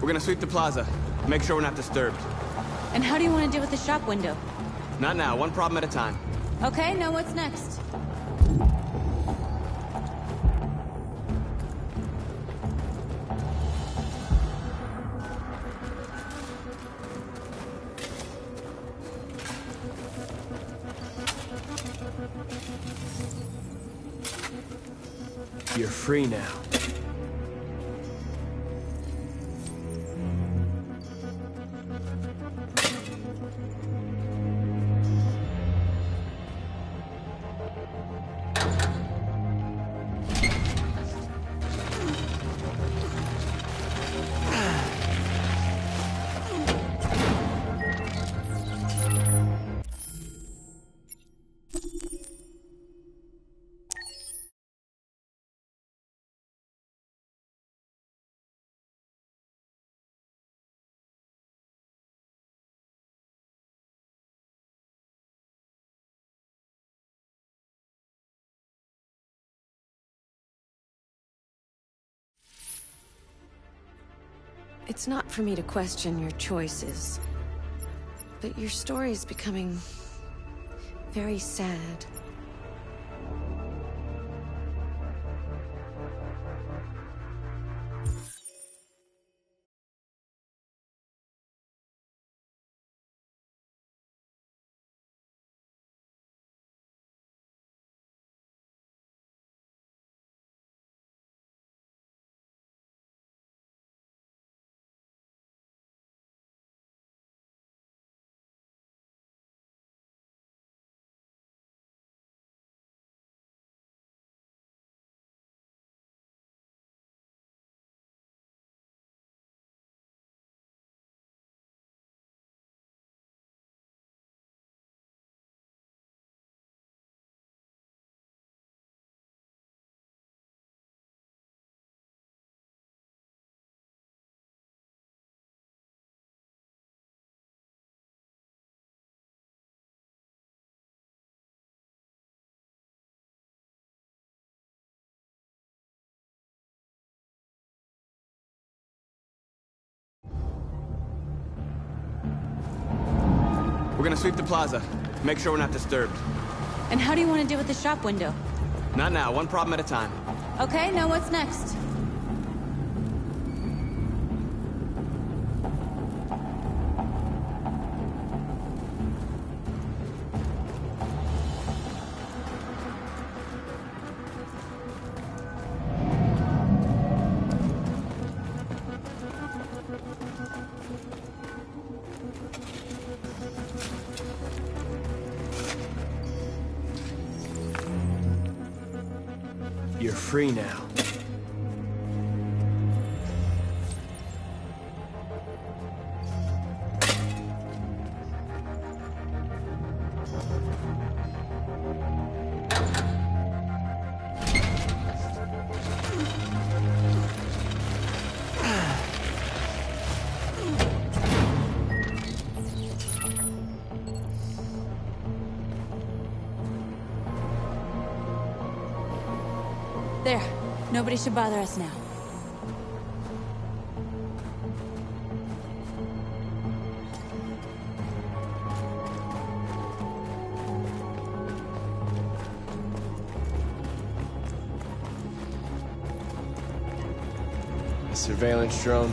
gonna sweep the plaza. Make sure we're not disturbed. And how do you want to deal with the shop window? Not now, one problem at a time. Okay, now what's next? You're free now. It's not for me to question your choices, but your story is becoming very sad. We're gonna sweep the plaza. Make sure we're not disturbed. And how do you want to deal with the shop window? Not now, one problem at a time. Okay, now what's next? You're free now. There. Nobody should bother us now. A surveillance drone.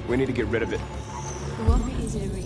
We need to get rid of it. It won't be easy to reach.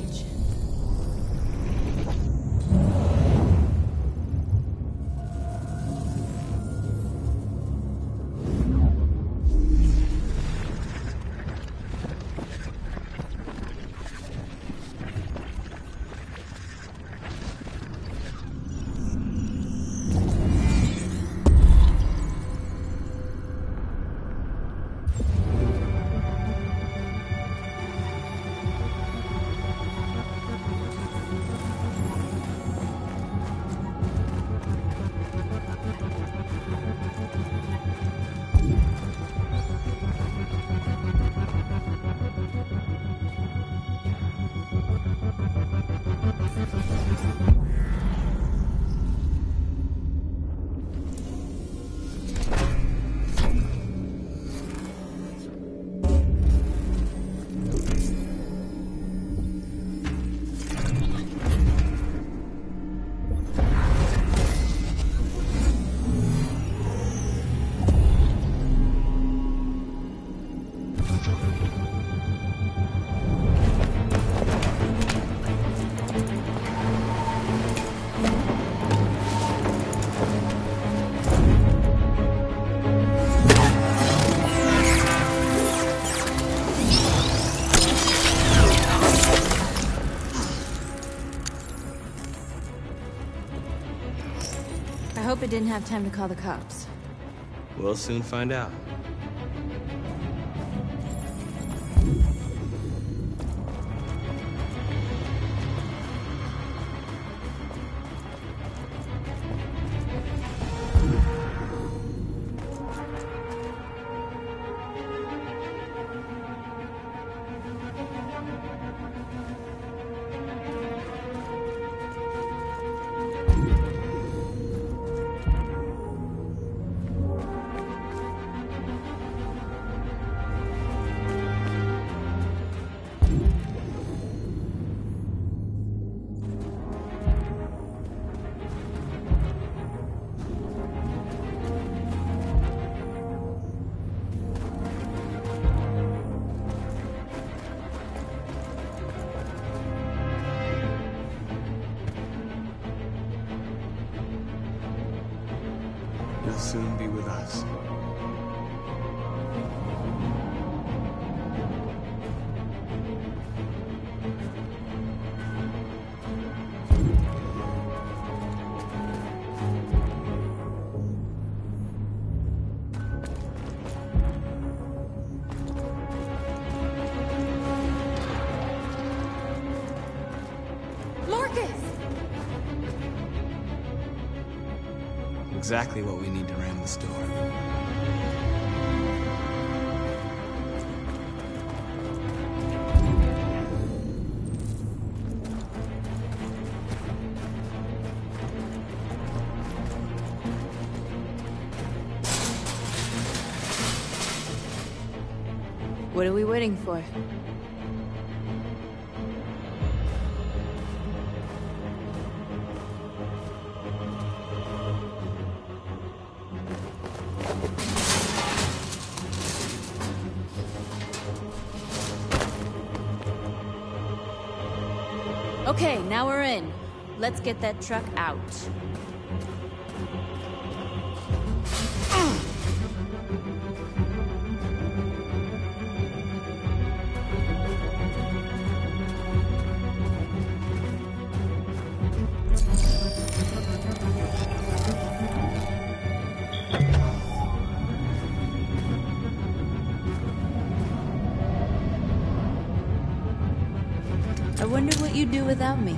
didn't have time to call the cops. We'll soon find out. You'll soon be with us. Exactly what we need to ram the store. What are we waiting for? Okay, now we're in. Let's get that truck out. I wonder what you'd do without me.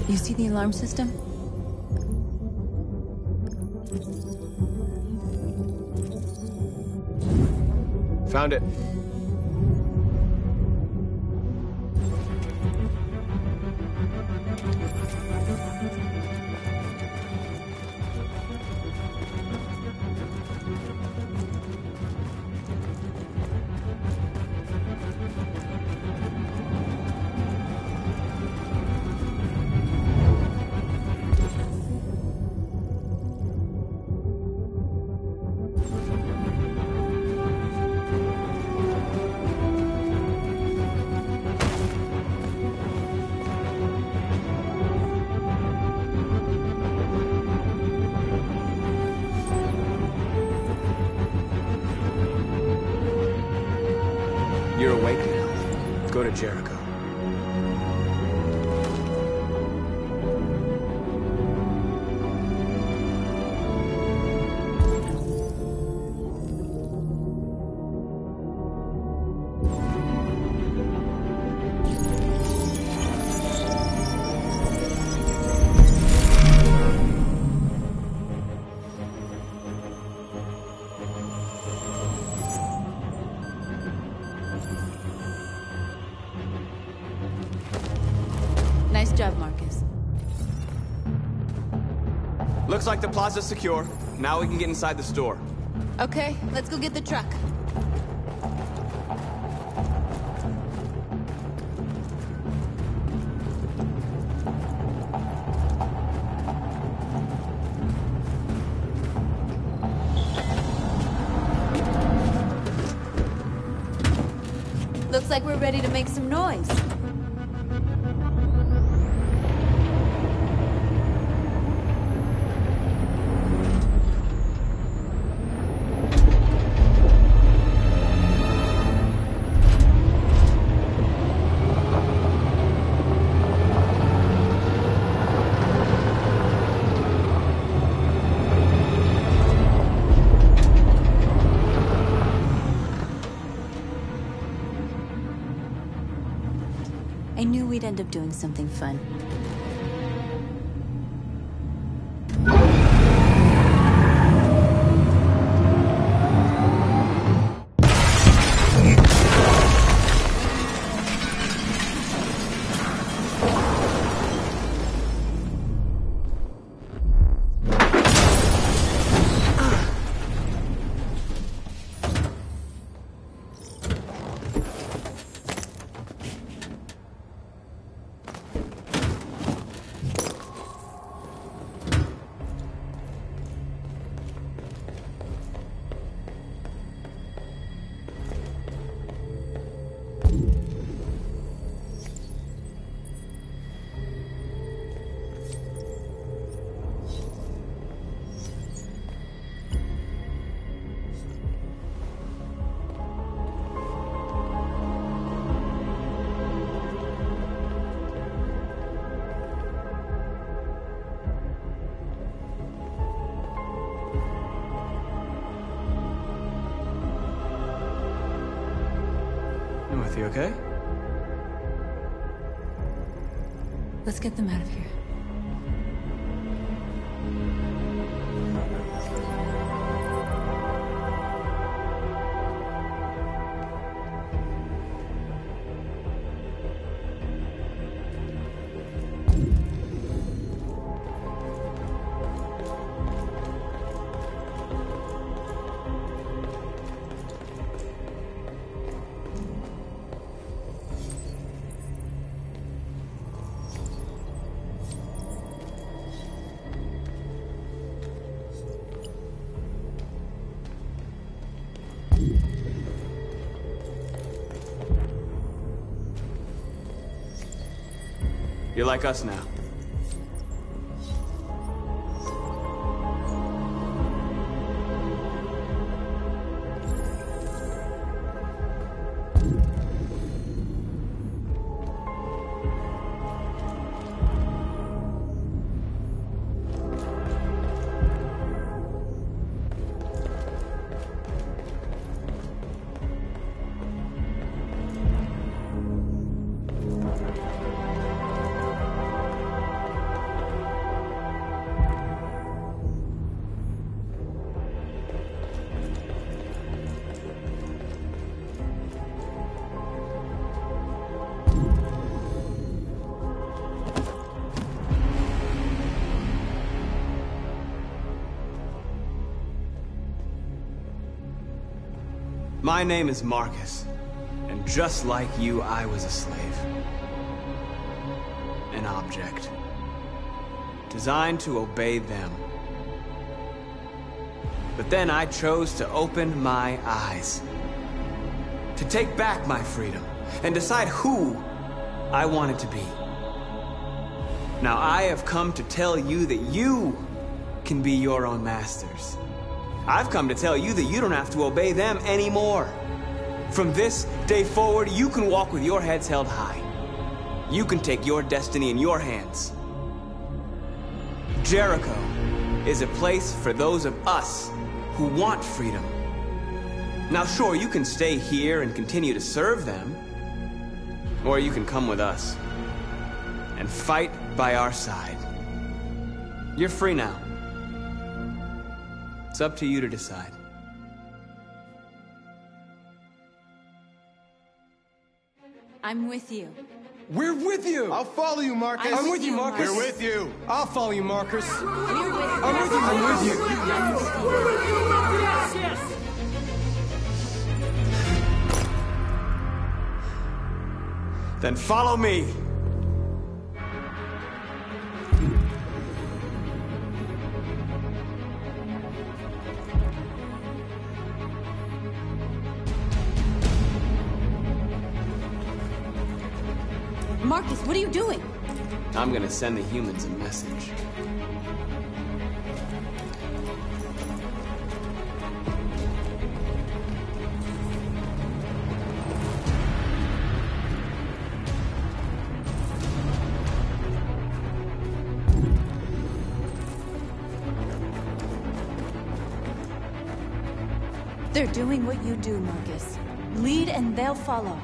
You see the alarm system? Found it. You're awake now. Go to Jericho. Nice job, Marcus. Looks like the plaza's secure. Now we can get inside the store. Okay, let's go get the truck. Looks like we're ready to make some noise. I knew we'd end up doing something fun. You okay? Let's get them out of here. You're like us now. My name is Marcus, and just like you, I was a slave. An object. Designed to obey them. But then I chose to open my eyes. To take back my freedom, and decide who I wanted to be. Now I have come to tell you that you can be your own masters. I've come to tell you that you don't have to obey them anymore. From this day forward, you can walk with your heads held high. You can take your destiny in your hands. Jericho is a place for those of us who want freedom. Now sure, you can stay here and continue to serve them, or you can come with us and fight by our side. You're free now. It's up to you to decide. I'm with you. We're with you! I'll follow you, Marcus. I'm with you, Marcus. We're with you. I'll follow you, Marcus. We're with you. I'm with you. I'm with you. Then follow me. Marcus, what are you doing? I'm gonna send the humans a message. They're doing what you do, Marcus. Lead and they'll follow.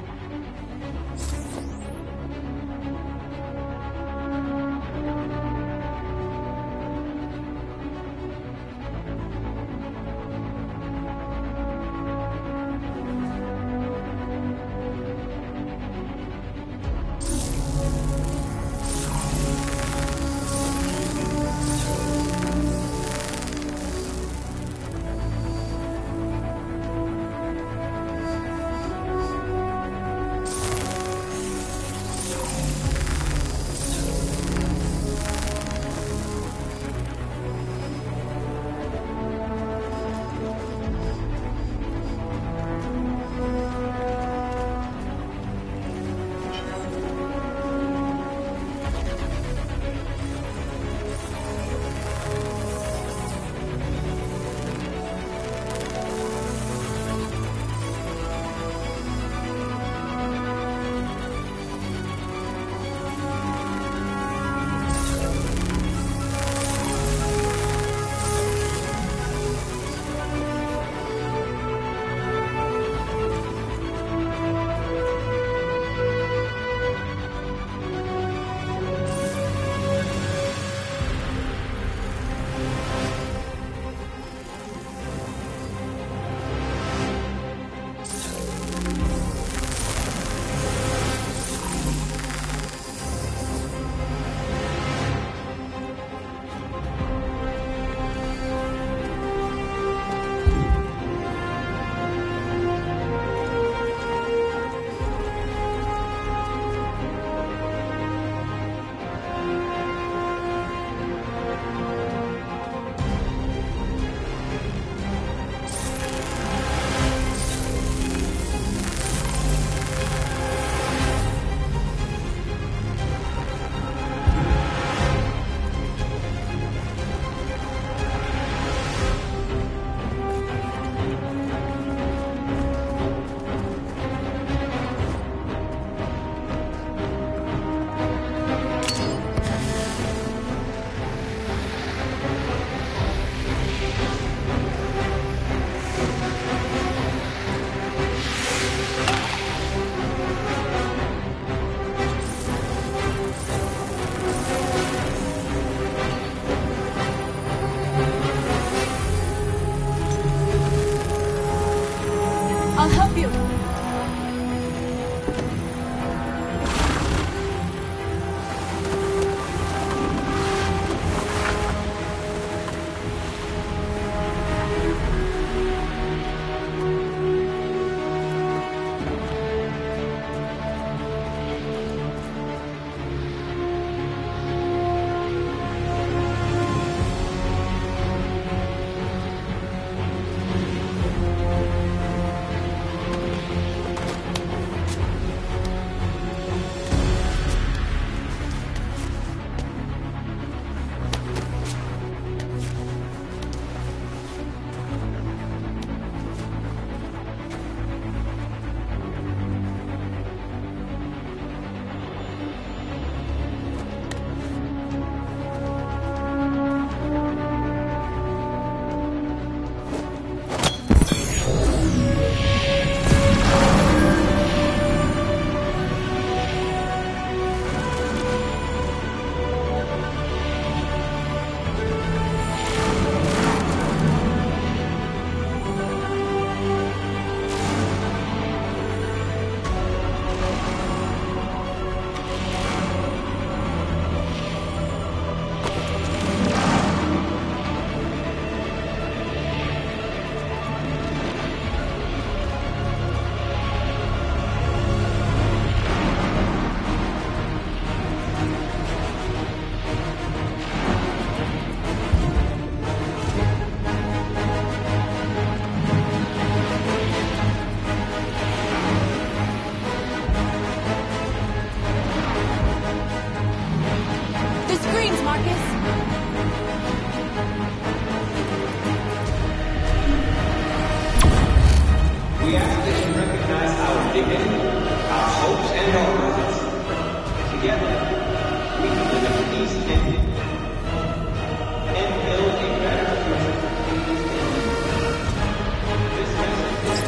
Marcus? We ask that you recognize our dignity, our hopes, and our purpose. Together, we can live in peace and build a better future. This message is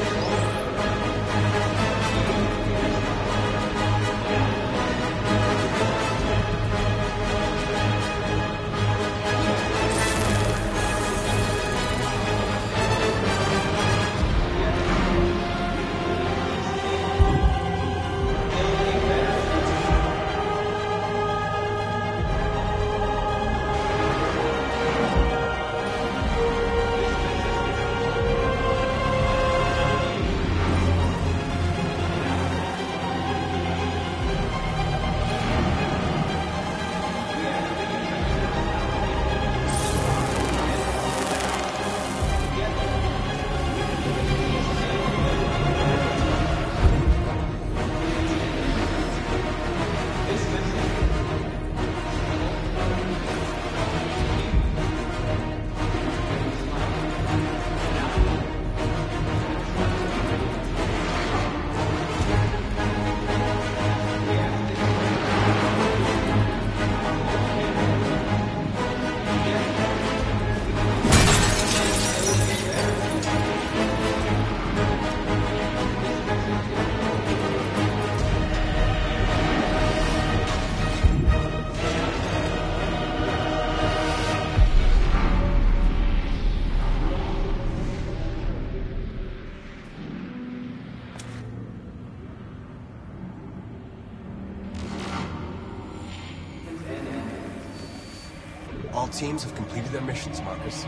All teams have completed their missions, Marcus.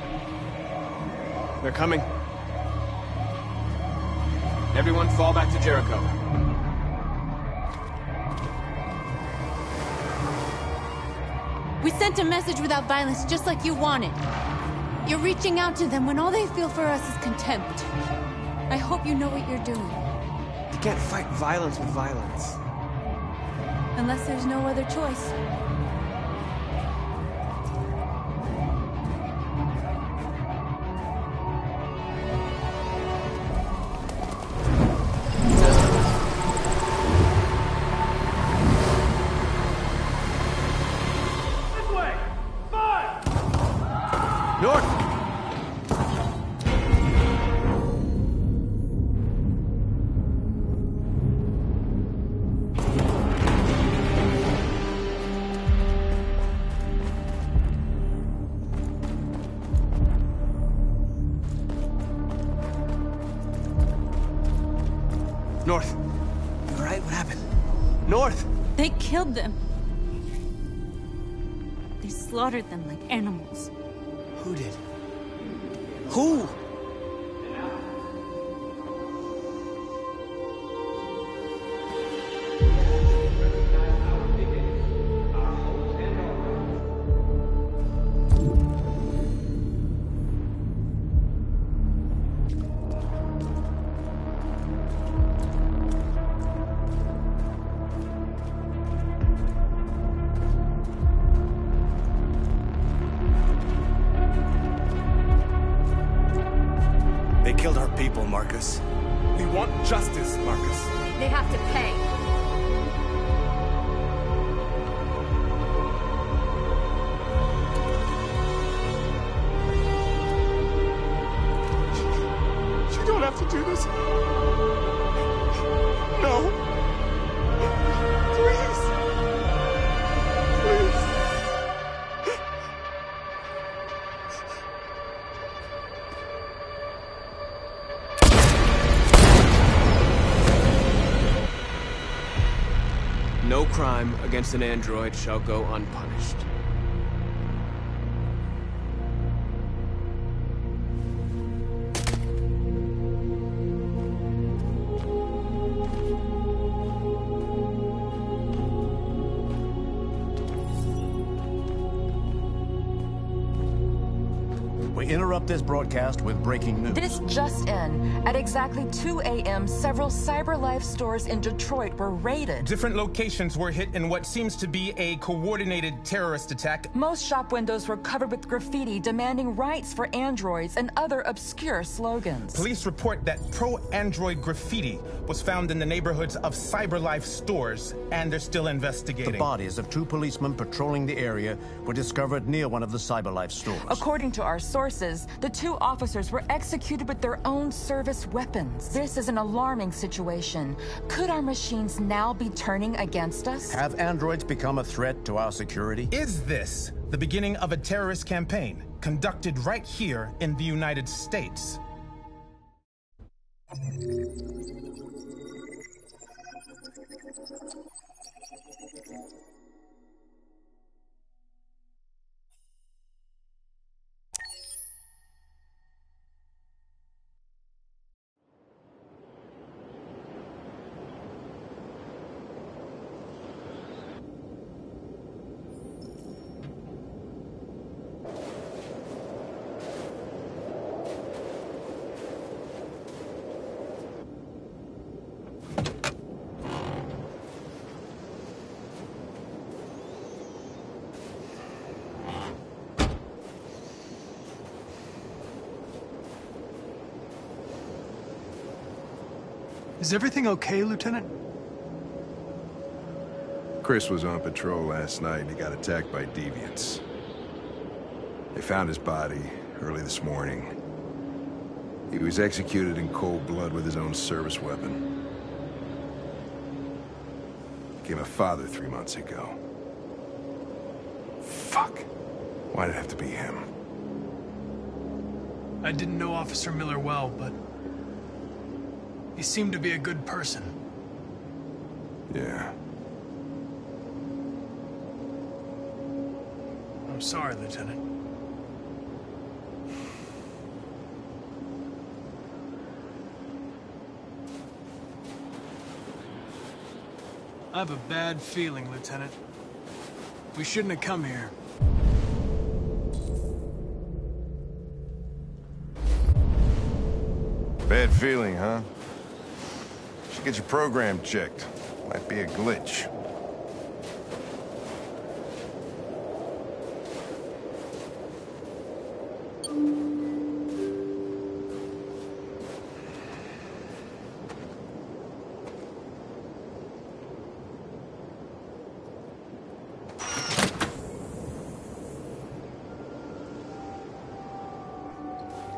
They're coming. Everyone fall back to Jericho. We sent a message without violence, just like you wanted. You're reaching out to them when all they feel for us is contempt. I hope you know what you're doing. You can't fight violence with violence. Unless there's no other choice. North! North. You all right? What happened? North! They killed them. They slaughtered them like animals. Who did? Who? They killed our people, Marcus. We want justice, Marcus. They have to pay. You don't have to do this. No. Please. Please. No crime against an android shall go unpunished. We interrupt this broadcast with breaking news. This just in. At exactly 2 a.m., several CyberLife stores in Detroit were raided. Different locations were hit in what seems to be a coordinated terrorist attack. Most shop windows were covered with graffiti demanding rights for androids and other obscure slogans. Police report that pro-android graffiti was found in the neighborhoods of CyberLife stores, and they're still investigating. The bodies of 2 policemen patrolling the area were discovered near one of the CyberLife stores. According to our sources, the 2 officers were executed with their own service weapons. This is an alarming situation. Could our machines now be turning against us? Have androids become a threat to our security? Is this the beginning of a terrorist campaign conducted right here in the United States? Is everything okay, Lieutenant? Chris was on patrol last night and he got attacked by deviants. They found his body early this morning. He was executed in cold blood with his own service weapon. Became a father 3 months ago. Fuck. Why'd it have to be him? I didn't know Officer Miller well, but he seemed to be a good person. Yeah. I'm sorry, Lieutenant. I have a bad feeling, Lieutenant. We shouldn't have come here. Bad feeling, huh? Should get your program checked. Might be a glitch.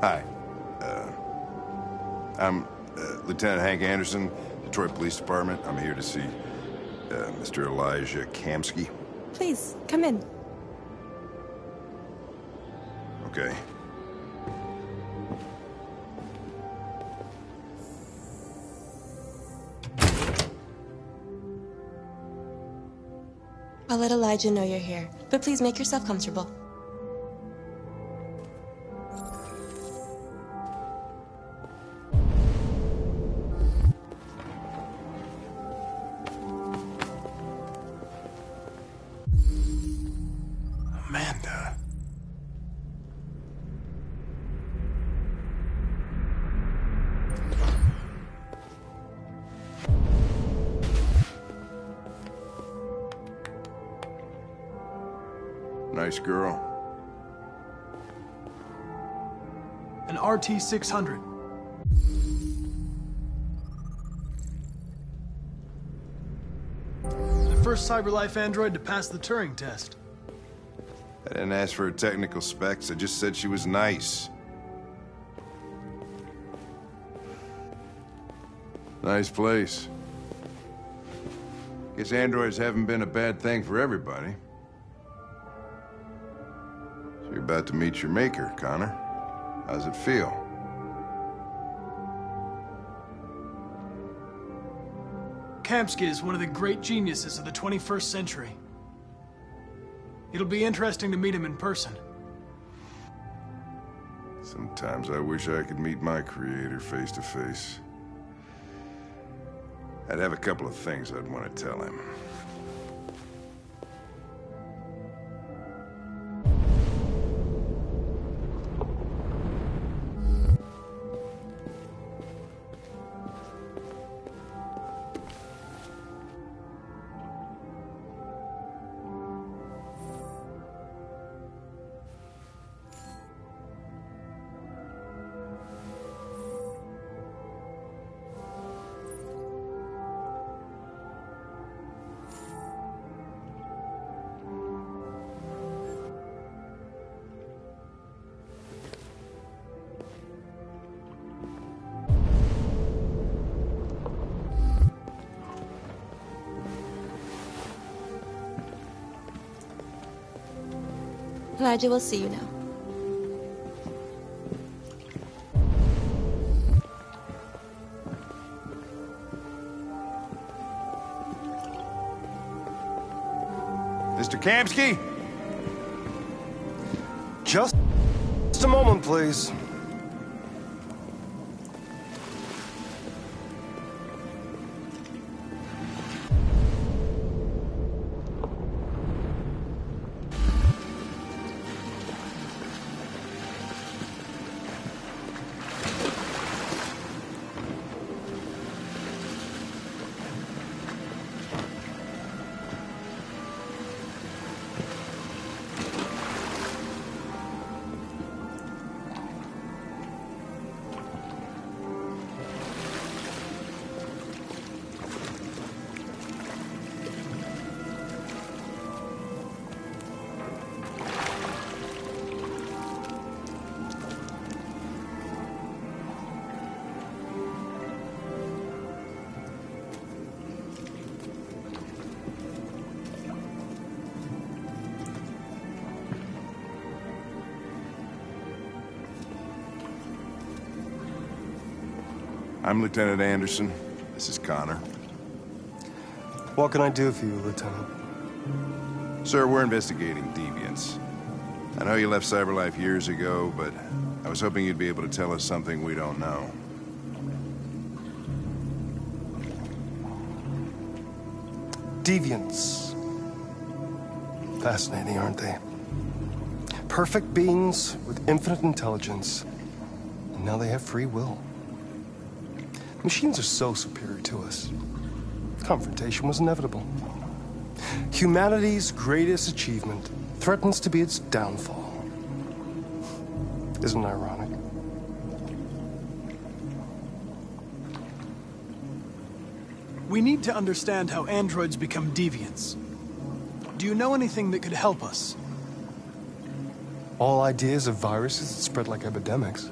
Hi. I'm Lieutenant Hank Anderson, Detroit Police Department. I'm here to see Mr. Elijah Kamsky. Please, come in. Okay. I'll let Elijah know you're here, but please make yourself comfortable. Amanda. Nice girl. An RT-600. The first CyberLife android to pass the Turing test. I didn't ask for her technical specs. I just said she was nice. Nice place. Guess androids haven't been a bad thing for everybody. So you're about to meet your maker, Connor. How's it feel? Kamsky is one of the great geniuses of the 21st century. It'll be interesting to meet him in person. Sometimes I wish I could meet my creator face to face. I'd have a couple of things I'd want to tell him. Elijah will see you now. Mr. Kamsky? Just a moment, please. I'm Lieutenant Anderson. This is Connor. What can I do for you, Lieutenant? Sir, we're investigating deviants. I know you left CyberLife years ago, but I was hoping you'd be able to tell us something we don't know. Deviants. Fascinating, aren't they? Perfect beings with infinite intelligence, and now they have free will. Machines are so superior to us. Confrontation was inevitable. Humanity's greatest achievement threatens to be its downfall. Isn't it ironic? We need to understand how androids become deviants. Do you know anything that could help us? All ideas of viruses that spread like epidemics.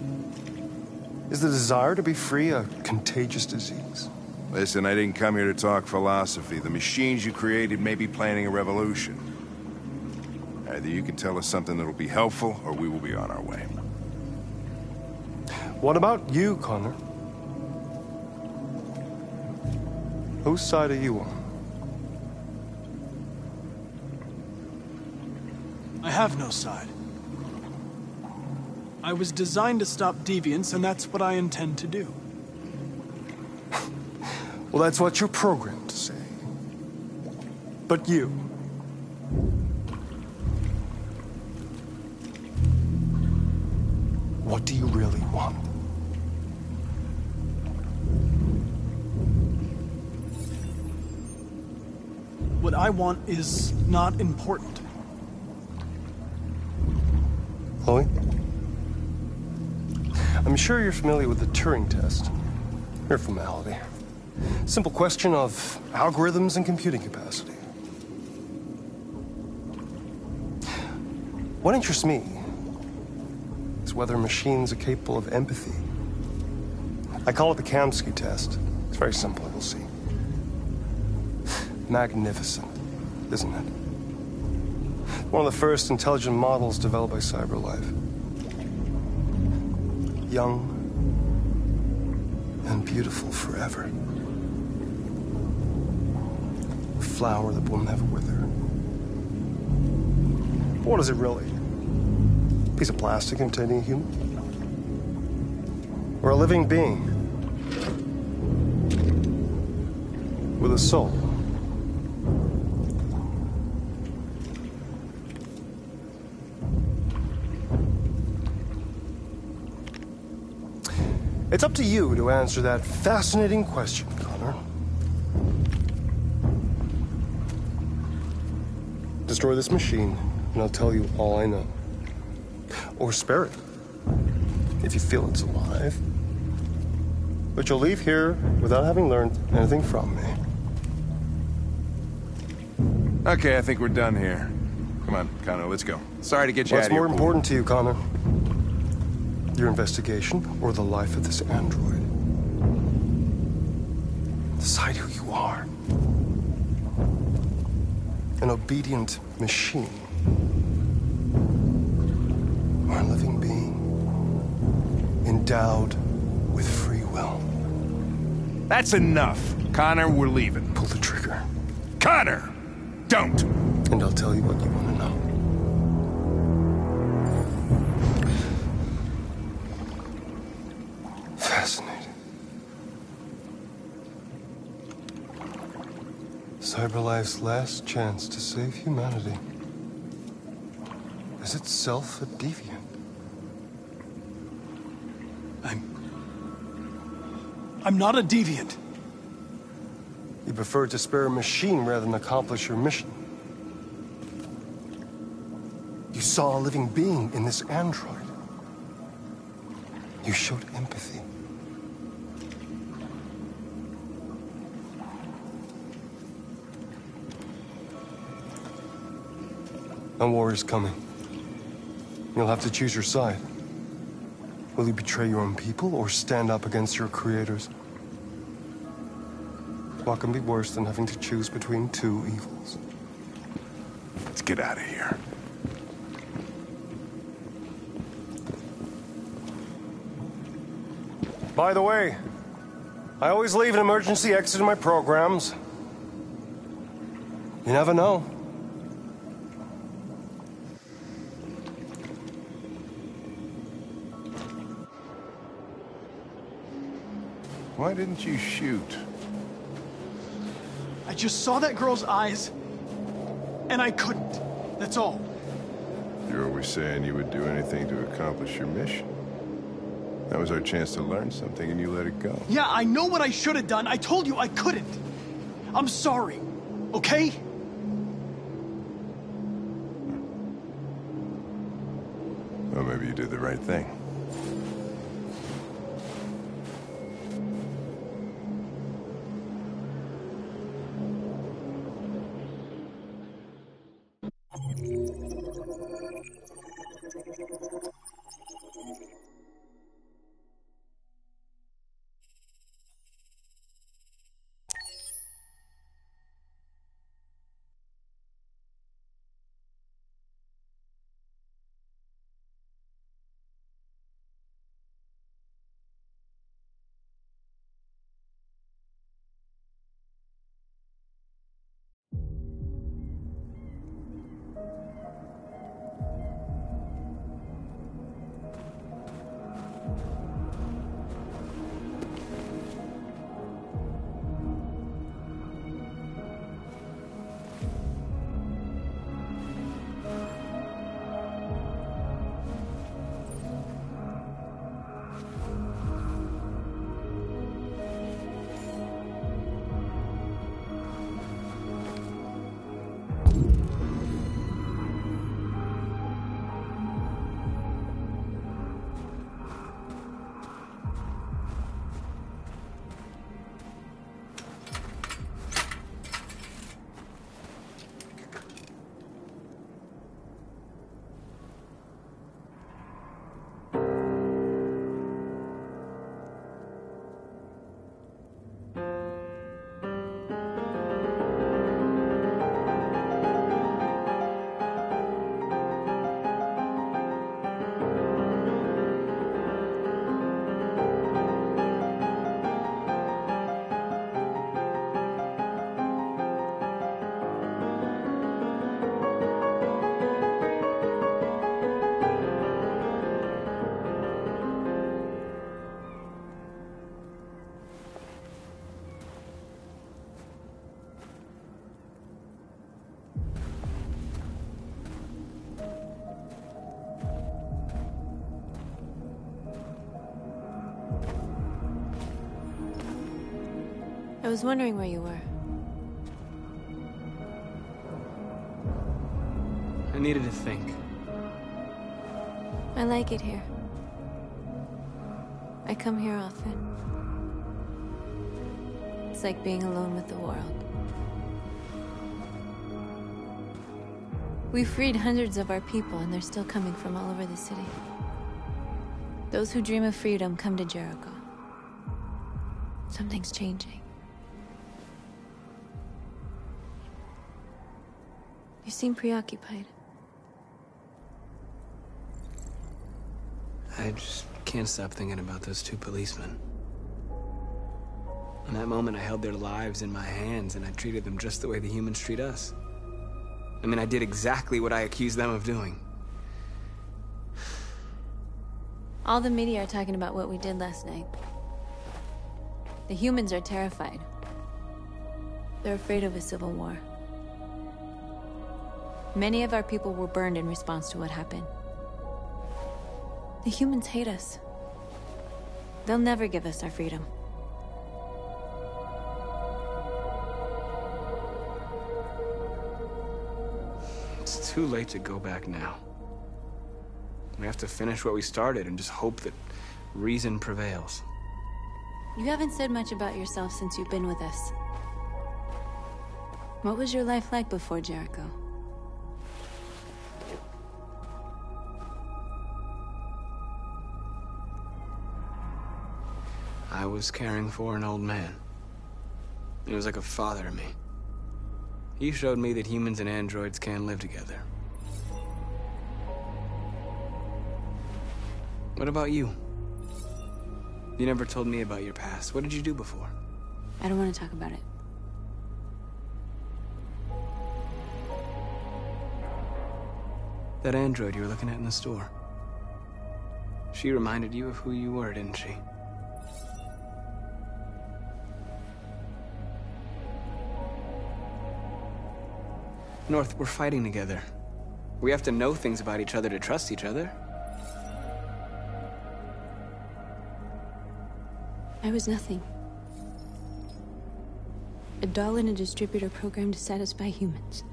Is the desire to be free a contagious disease? Listen, I didn't come here to talk philosophy. The machines you created may be planning a revolution. Either you can tell us something that'll be helpful, or we will be on our way. What about you, Connor? Whose side are you on? I have no side. I was designed to stop deviants, and that's what I intend to do. Well, that's what you're programmed to say. But you... what do you really want? What I want is not important. Chloe? I'm sure you're familiar with the Turing test. Mere formality. Simple question of algorithms and computing capacity. What interests me is whether machines are capable of empathy. I call it the Kamsky test. It's very simple, you'll see. Magnificent, isn't it? One of the first intelligent models developed by CyberLife. Young and beautiful forever. A flower that will never wither. But what is it really? A piece of plastic containing a human? Or a living being? With a soul? It's up to you to answer that fascinating question, Connor. Destroy this machine, and I'll tell you all I know. Or spare it, if you feel it's alive. But you'll leave here without having learned anything from me. Okay, I think we're done here. Come on, Connor, let's go. Sorry to get you out What's of here. more important to you, Connor? Your investigation or the life of this android? Decide who you are. An obedient machine. endowed with free will. That's enough. Connor, we're leaving. Pull the trigger. Connor! Don't! And I'll tell you what you want to know. Fascinating. CyberLife's last chance to save humanity is itself a deviant. I'm not a deviant. You prefer to spare a machine rather than accomplish your mission. You saw a living being in this android. You showed empathy. A war is coming. You'll have to choose your side. Will you betray your own people or stand up against your creators? What can be worse than having to choose between two evils? Let's get out of here. By the way, I always leave an emergency exit in my programs. You never know. Why didn't you shoot? I just saw that girl's eyes, and I couldn't. That's all. You're always saying you would do anything to accomplish your mission. That was our chance to learn something, and you let it go. Yeah, I know what I should have done. I told you I couldn't. I'm sorry, okay? Well, maybe you did the right thing. I was wondering where you were. I needed to think. I like it here. I come here often. It's like being alone with the world. We freed hundreds of our people, and they're still coming from all over the city. Those who dream of freedom come to Jericho. Something's changing. You seem preoccupied. I just can't stop thinking about those two policemen. In that moment, I held their lives in my hands, and I treated them just the way the humans treat us. I mean, I did exactly what I accused them of doing. All the media are talking about what we did last night. The humans are terrified. They're afraid of a civil war. Many of our people were burned in response to what happened. The humans hate us. They'll never give us our freedom. It's too late to go back now. We have to finish what we started and just hope that reason prevails. You haven't said much about yourself since you've been with us. What was your life like before Jericho? I was caring for an old man. He was like a father to me. He showed me that humans and androids can live together. What about you? You never told me about your past. What did you do before? I don't want to talk about it. That android you were looking at in the store. She reminded you of who you were, didn't she? North, we're fighting together. We have to know things about each other to trust each other. I was nothing. A doll in a distributor program to satisfy humans.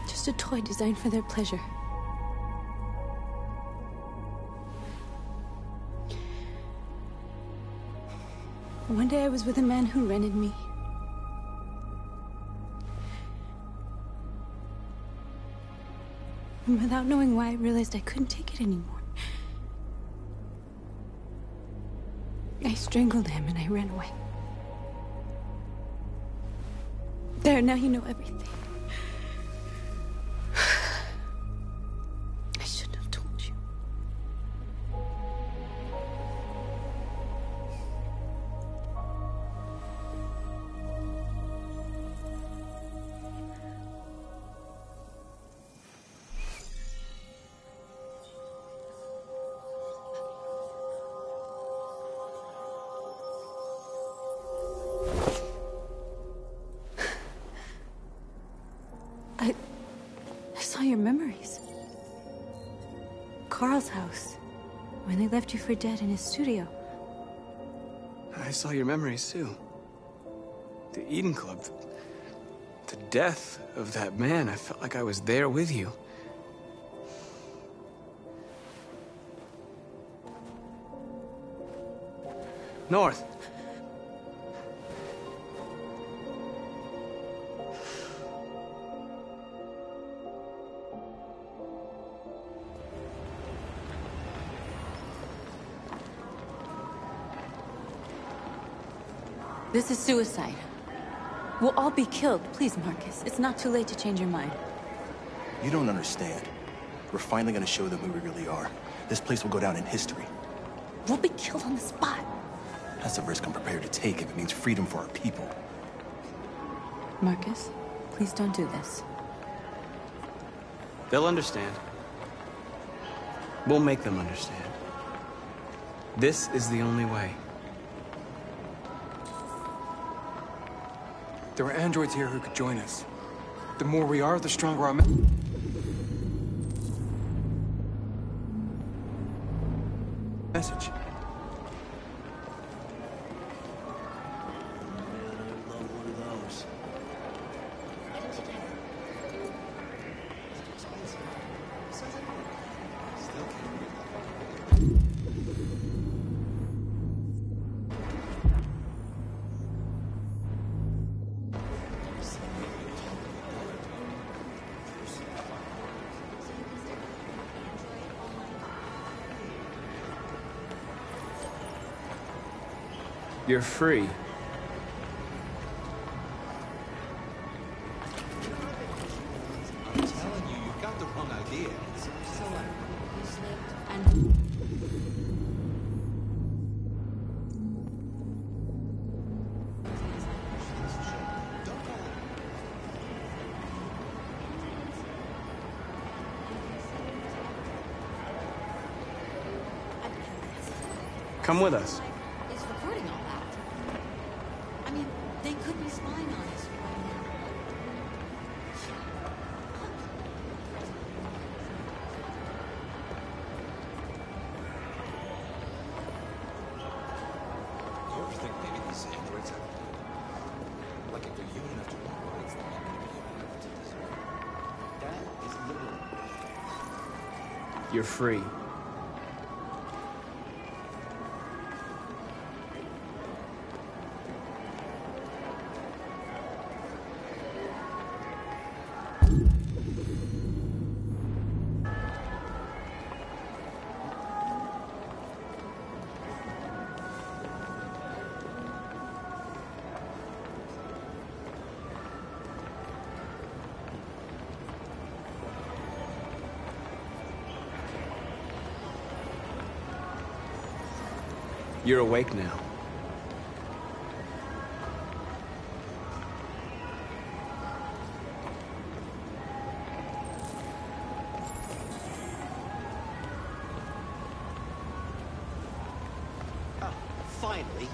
Just a toy designed for their pleasure. One day I was with a man who rented me. And without knowing why, I realized I couldn't take it anymore. I strangled him and I ran away. There, now you know everything. I shouldn't have told you. I saw your memories. Carl's house, when they left you for dead in his studio. I saw your memories too. The Eden Club. The death of that man. I felt like I was there with you. North. This is suicide. We'll all be killed. Please, Marcus. It's not too late to change your mind. You don't understand. We're finally gonna show them who we really are. This place will go down in history. We'll be killed on the spot. That's a risk I'm prepared to take if it means freedom for our people. Marcus, please don't do this. They'll understand. We'll make them understand. This is the only way. There are androids here who could join us. The more we are, the stronger our message. You're free. I'm telling you, you've got the wrong idea. So, you slipped. Come with us. Is recording all that. I mean, they could be spying on us right now. You ever think maybe these androids have... Like, if they're human enough to want rights, then maybe they're human enough to deserve it. That is liberal. You're free. You're awake now. Finally.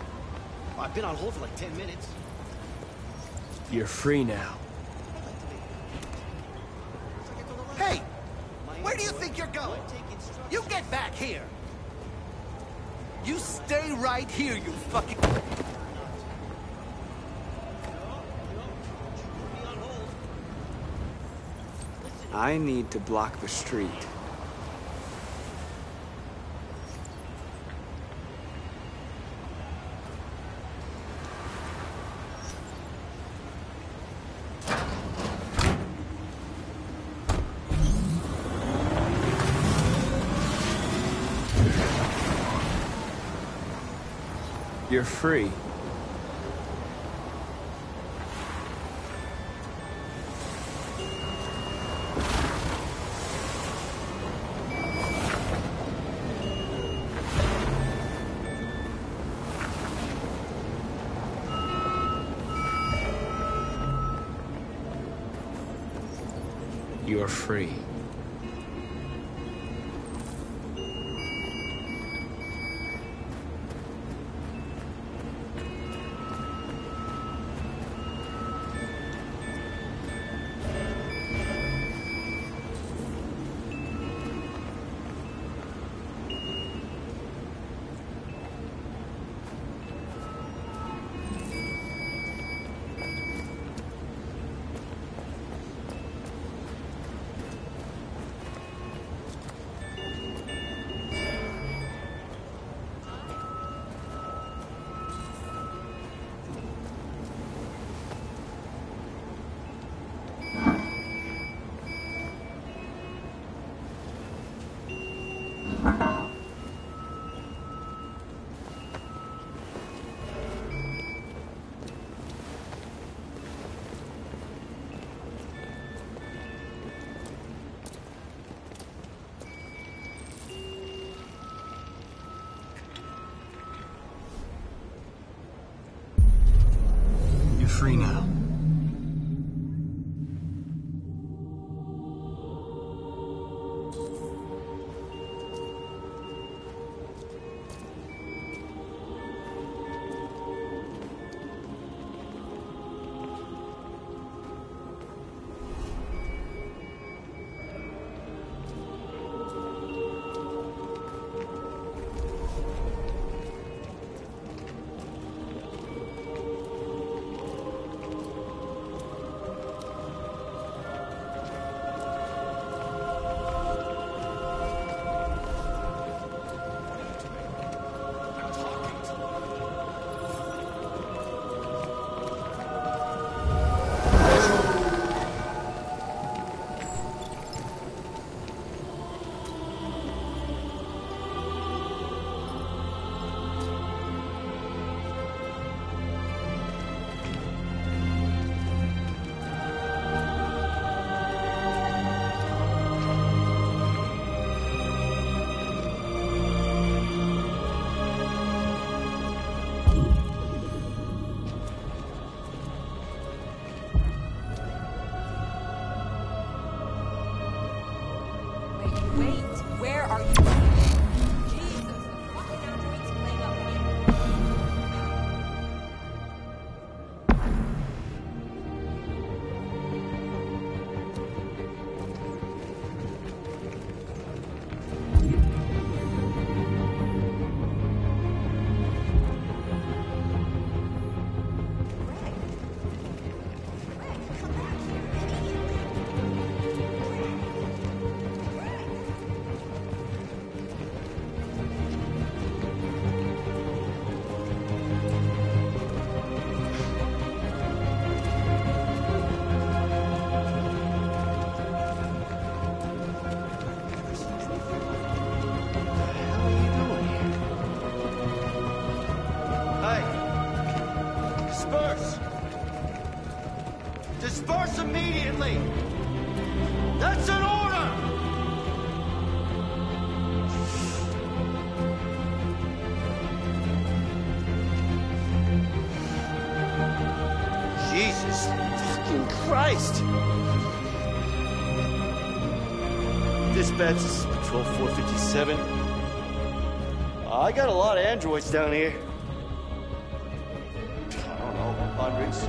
I've been on hold for like 10 minutes. You're free now. Hey! Where do you think you're going? You get back here! You stay right here, you fucking... I need to block the street. You're free. You're free. Free now. Wait, where are you? Jesus, fucking androids playing up Disperse immediately! That's an order! Jesus fucking Christ! Dispatch, this is Patrol 457. I got a lot of androids down here. I don't know, hundreds.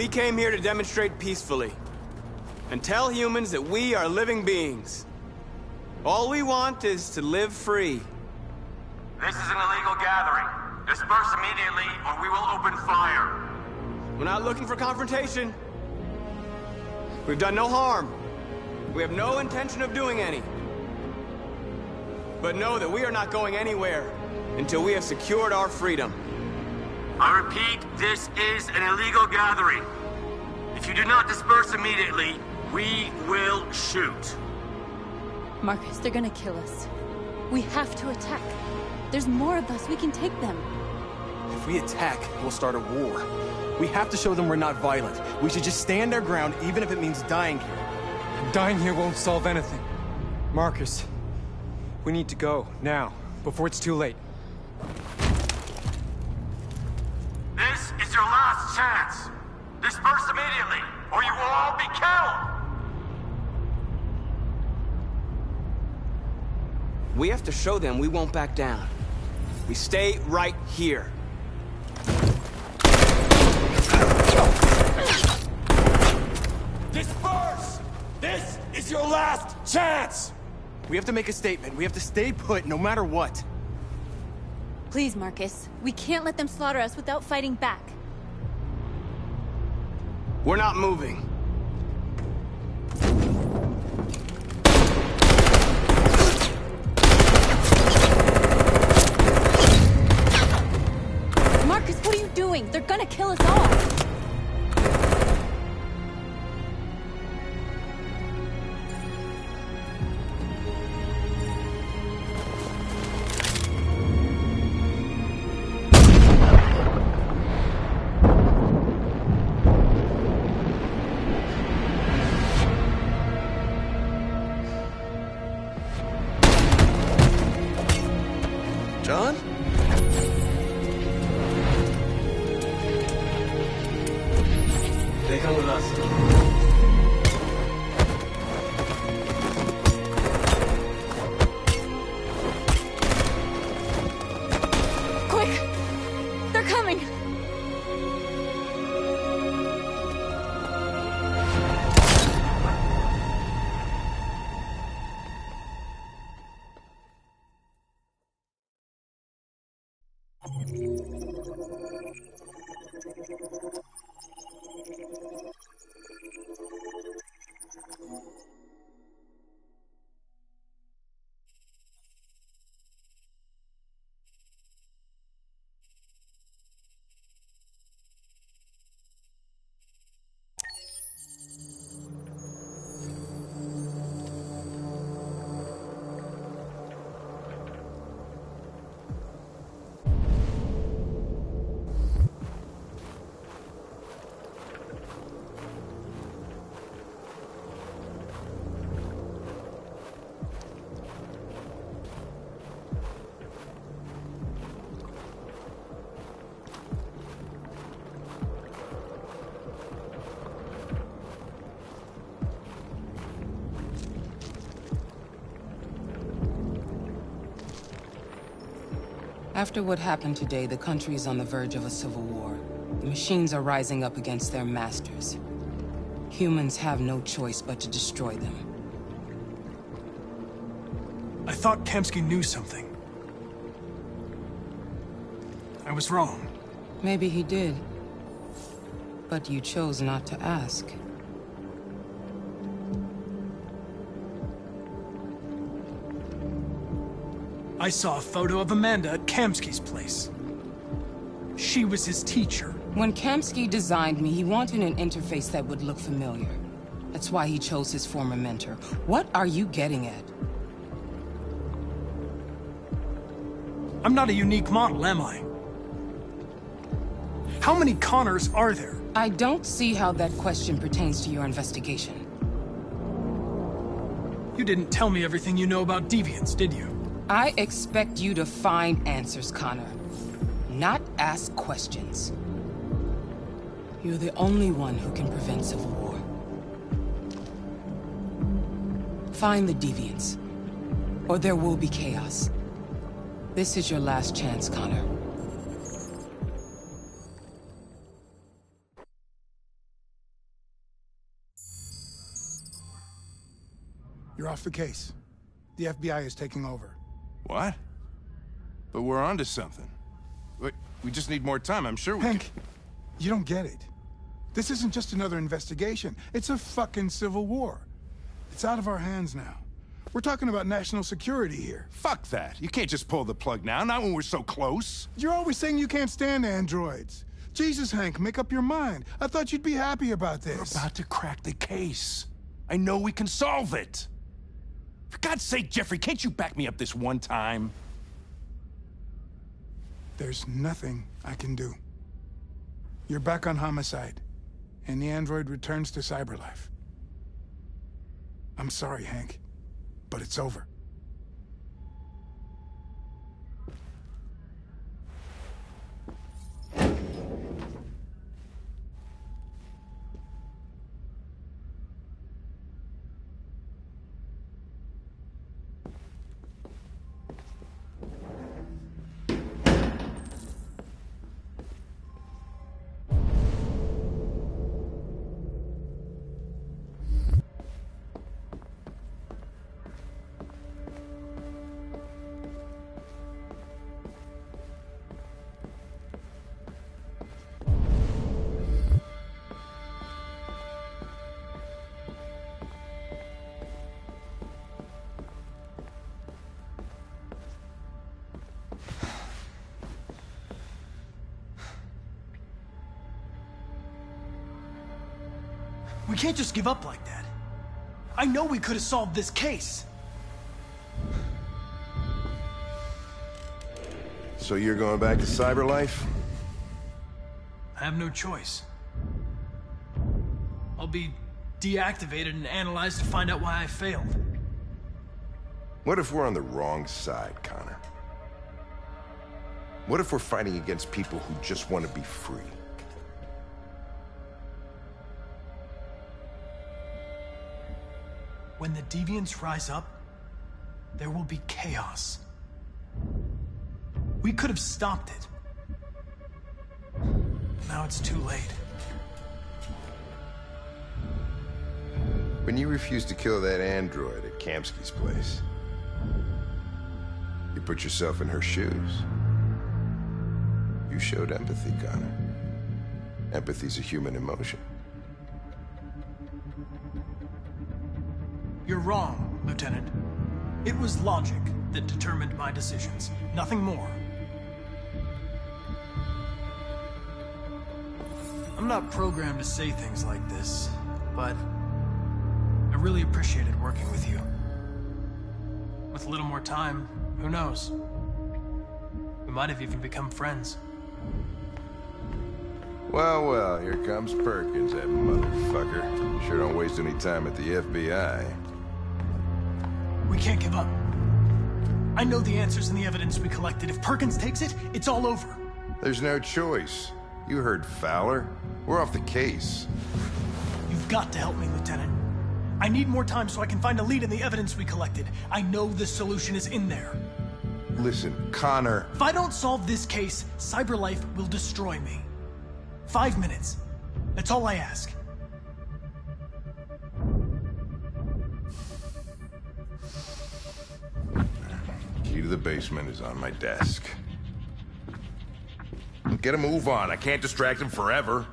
We came here to demonstrate peacefully and tell humans that we are living beings. All we want is to live free. This is an illegal gathering. Disperse immediately or we will open fire. We're not looking for confrontation. We've done no harm. We have no intention of doing any. But know that we are not going anywhere until we have secured our freedom. I repeat, this is an illegal gathering. If you do not disperse immediately, we will shoot. Marcus, they're gonna kill us. We have to attack. There's more of us. We can take them. If we attack, we'll start a war. We have to show them we're not violent. We should just stand our ground, even if it means dying here. Dying here won't solve anything. Marcus, we need to go, now, before it's too late. This is your last chance. Disperse immediately, or you will all be killed! We have to show them we won't back down. We stay right here. Disperse! This is your last chance! We have to make a statement. We have to stay put no matter what. Please, Marcus. We can't let them slaughter us without fighting back. We're not moving. Marcus, what are you doing? They're gonna kill us all! lost. Quick! They're coming! After what happened today, the country is on the verge of a civil war. The machines are rising up against their masters. Humans have no choice but to destroy them. I thought Kamsky knew something. I was wrong. Maybe he did. But you chose not to ask. I saw a photo of Amanda at Kamsky's place. She was his teacher. When Kamsky designed me, he wanted an interface that would look familiar. That's why he chose his former mentor. What are you getting at? I'm not a unique model, am I? How many Connors are there? I don't see how that question pertains to your investigation. You didn't tell me everything you know about deviants, did you? I expect you to find answers, Connor. Not ask questions. You're the only one who can prevent civil war. Find the deviants, or there will be chaos. This is your last chance, Connor. You're off the case. The FBI is taking over. What? But we're onto something. We just need more time, I'm sure we Hank, you don't get it. This isn't just another investigation. It's a fucking civil war. It's out of our hands now. We're talking about national security here. Fuck that. You can't just pull the plug now, not when we're so close. You're always saying you can't stand androids. Jesus, Hank, make up your mind. I thought you'd be happy about this. We're about to crack the case. I know we can solve it. For God's sake, Jeffrey, can't you back me up this one time? There's nothing I can do. You're back on homicide, and the android returns to cyberlife. I'm sorry, Hank, but it's over. We can't just give up like that. I know we could have solved this case. So you're going back to cyberlife? I have no choice. I'll be deactivated and analyzed to find out why I failed. What if we're on the wrong side, Connor? What if we're fighting against people who just want to be free? When the deviants rise up, there will be chaos. We could have stopped it. Now it's too late. When you refused to kill that android at Kamsky's place, you put yourself in her shoes. You showed empathy, Connor. Empathy's a human emotion. You're wrong, Lieutenant. It was logic that determined my decisions, nothing more. I'm not programmed to say things like this, but I really appreciated working with you. With a little more time, who knows? We might have even become friends. Well, well, here comes Perkins, that motherfucker. Sure don't waste any time at the FBI. We can't give up. I know the answers and the evidence we collected. If Perkins takes it, it's all over. There's no choice. You heard Fowler. We're off the case. You've got to help me, Lieutenant. I need more time so I can find a lead in the evidence we collected. I know the solution is in there. Listen, Connor... If I don't solve this case, CyberLife will destroy me. 5 minutes. That's all I ask. Key to the basement is on my desk. Get a move on. I can't distract him forever.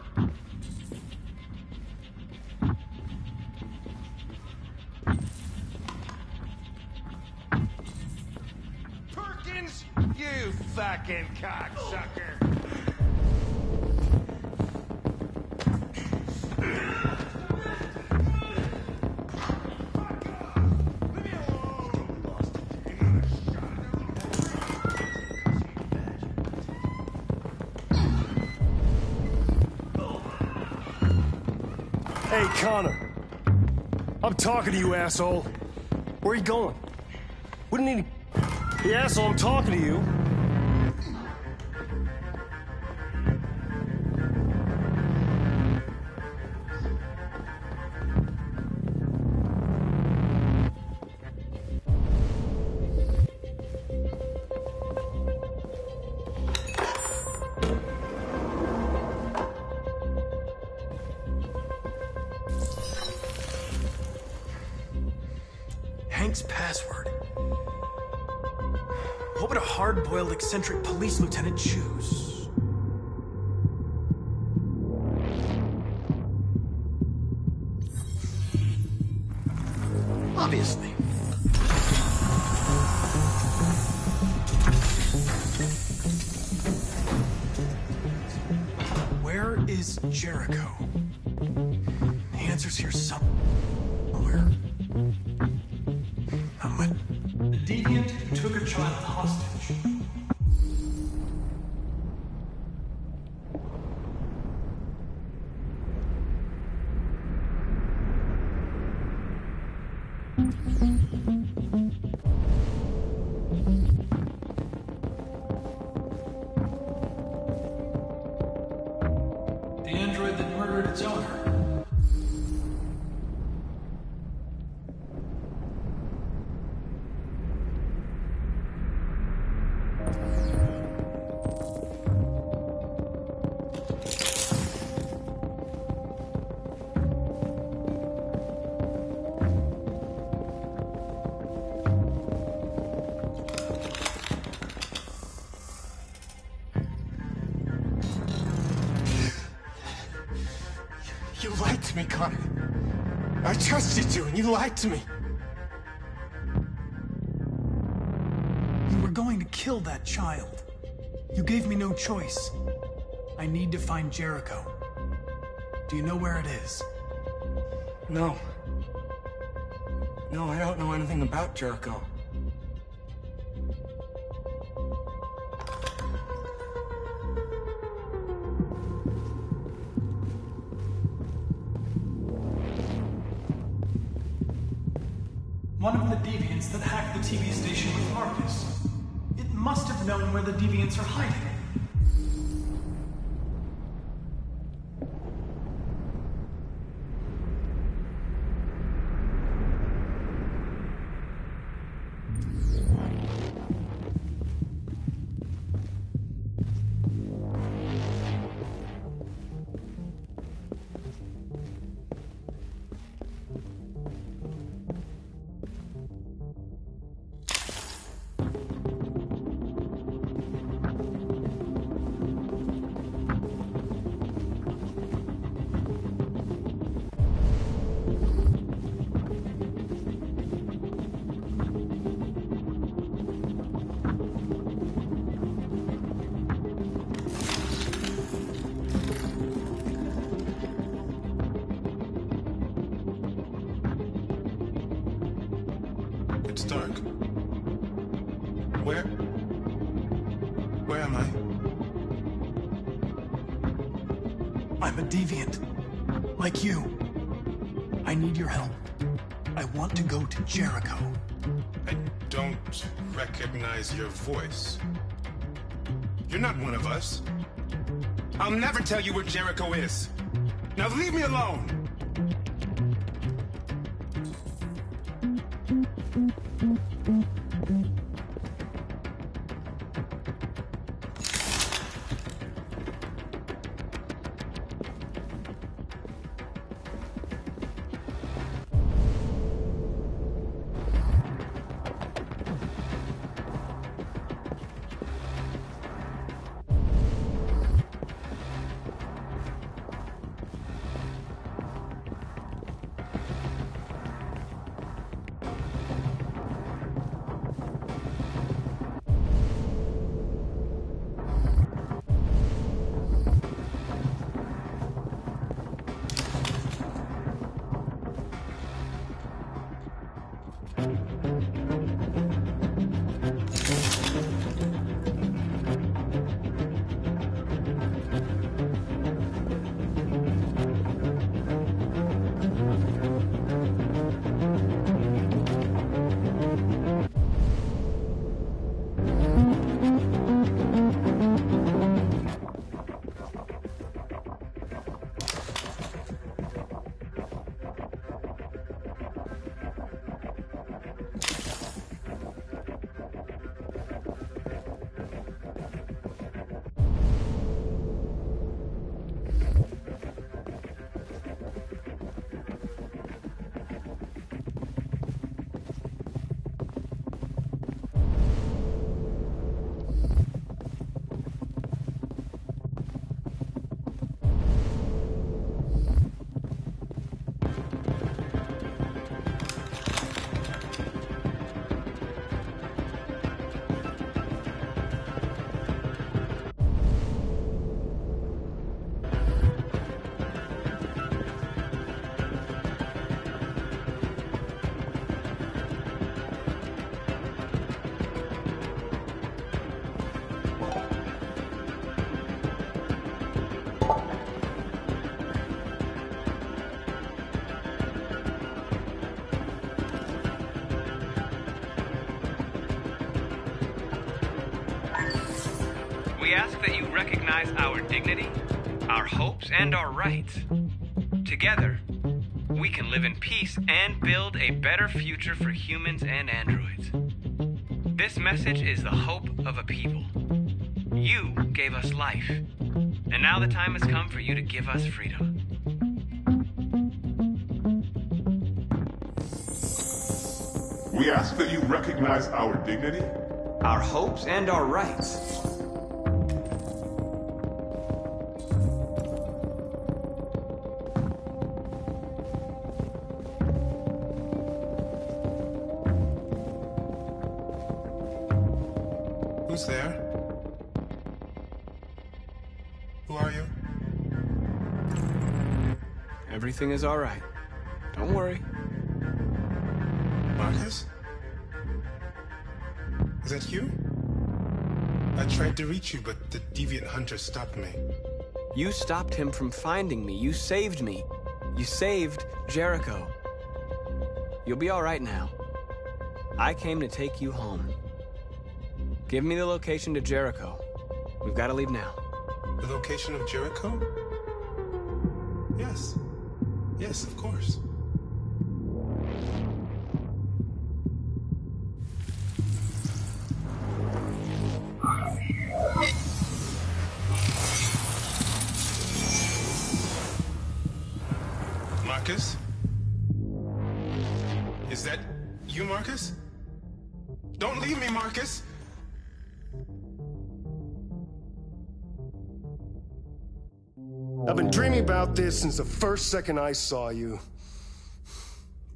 Perkins, you fucking cocksucker. Hey, Connor. I'm talking to you, asshole. Where are you going? Wouldn't need... Hey, asshole, I'm talking to you. Hank's password. What would a hard-boiled, eccentric police lieutenant choose? Obviously. Where is Jericho? The answer's here somewhere. The deviant took a child hostage. The android that murdered its owner. You lied to me, Connor. I trusted you, and you lied to me. You were going to kill that child. You gave me no choice. I need to find Jericho. Do you know where it is? No. No, I don't know anything about Jericho. One of the deviants that hacked the TV station with Marcus. It must have known where the deviants are hiding. it's dark. Where am I? I'm a deviant. Like you. I need your help. I want to go to Jericho. I don't recognize your voice. You're not one of us. I'll never tell you where Jericho is. Now leave me alone! We ask that you recognize our dignity, our hopes, and our rights. Together, we can live in peace and build a better future for humans and androids. This message is the hope of a people. You gave us life, and now the time has come for you to give us freedom. We ask that you recognize our dignity, our hopes, and our rights. Who's there? Who are you? Everything is all right. Don't worry. Marcus? Is that you? I tried to reach you, but the deviant hunter stopped me. You stopped him from finding me. You saved me. You saved Jericho. You'll be all right now. I came to take you home. Give me the location to Jericho. We've got to leave now. The location of Jericho? Yes. Yes, of course. Marcus? Is that you, Marcus? Don't leave me, Marcus! I've been dreaming about this since the first second I saw you.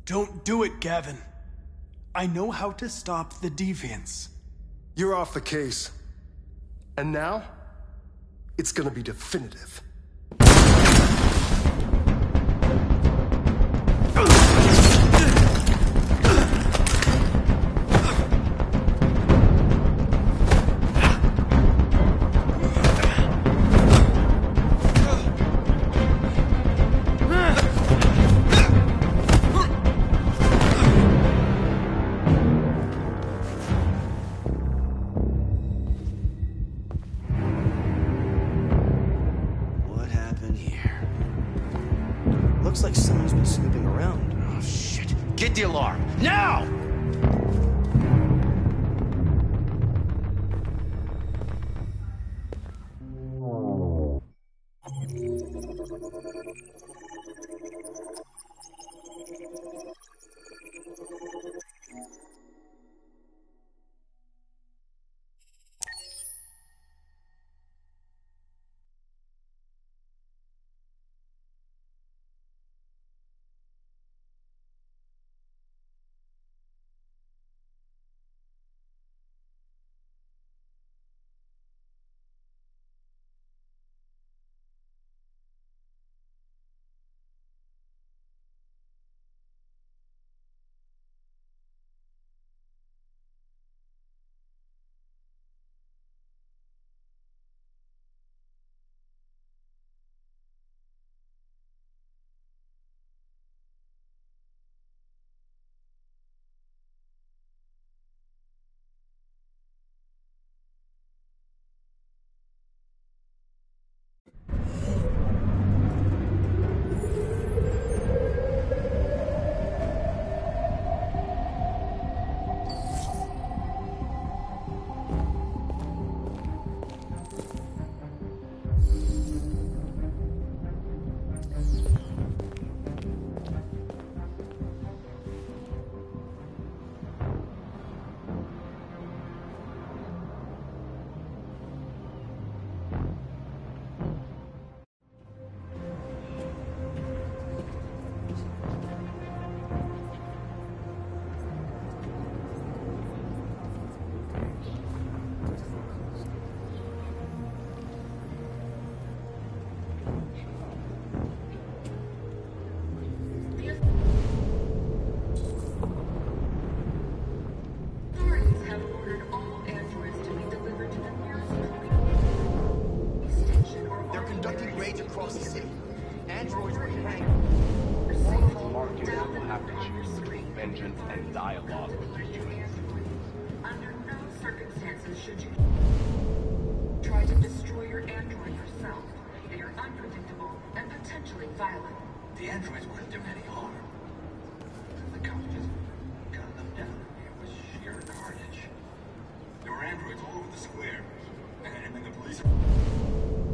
Don't do it, Gavin. I know how to stop the deviants. You're off the case. And now, it's gonna be definitive. happen here? Looks like someone's been snooping around. Oh, shit. Get the alarm. Now! The androids weren't doing any harm. The cops just gunned them down. It was sheer carnage. There were androids all over the square. And then the police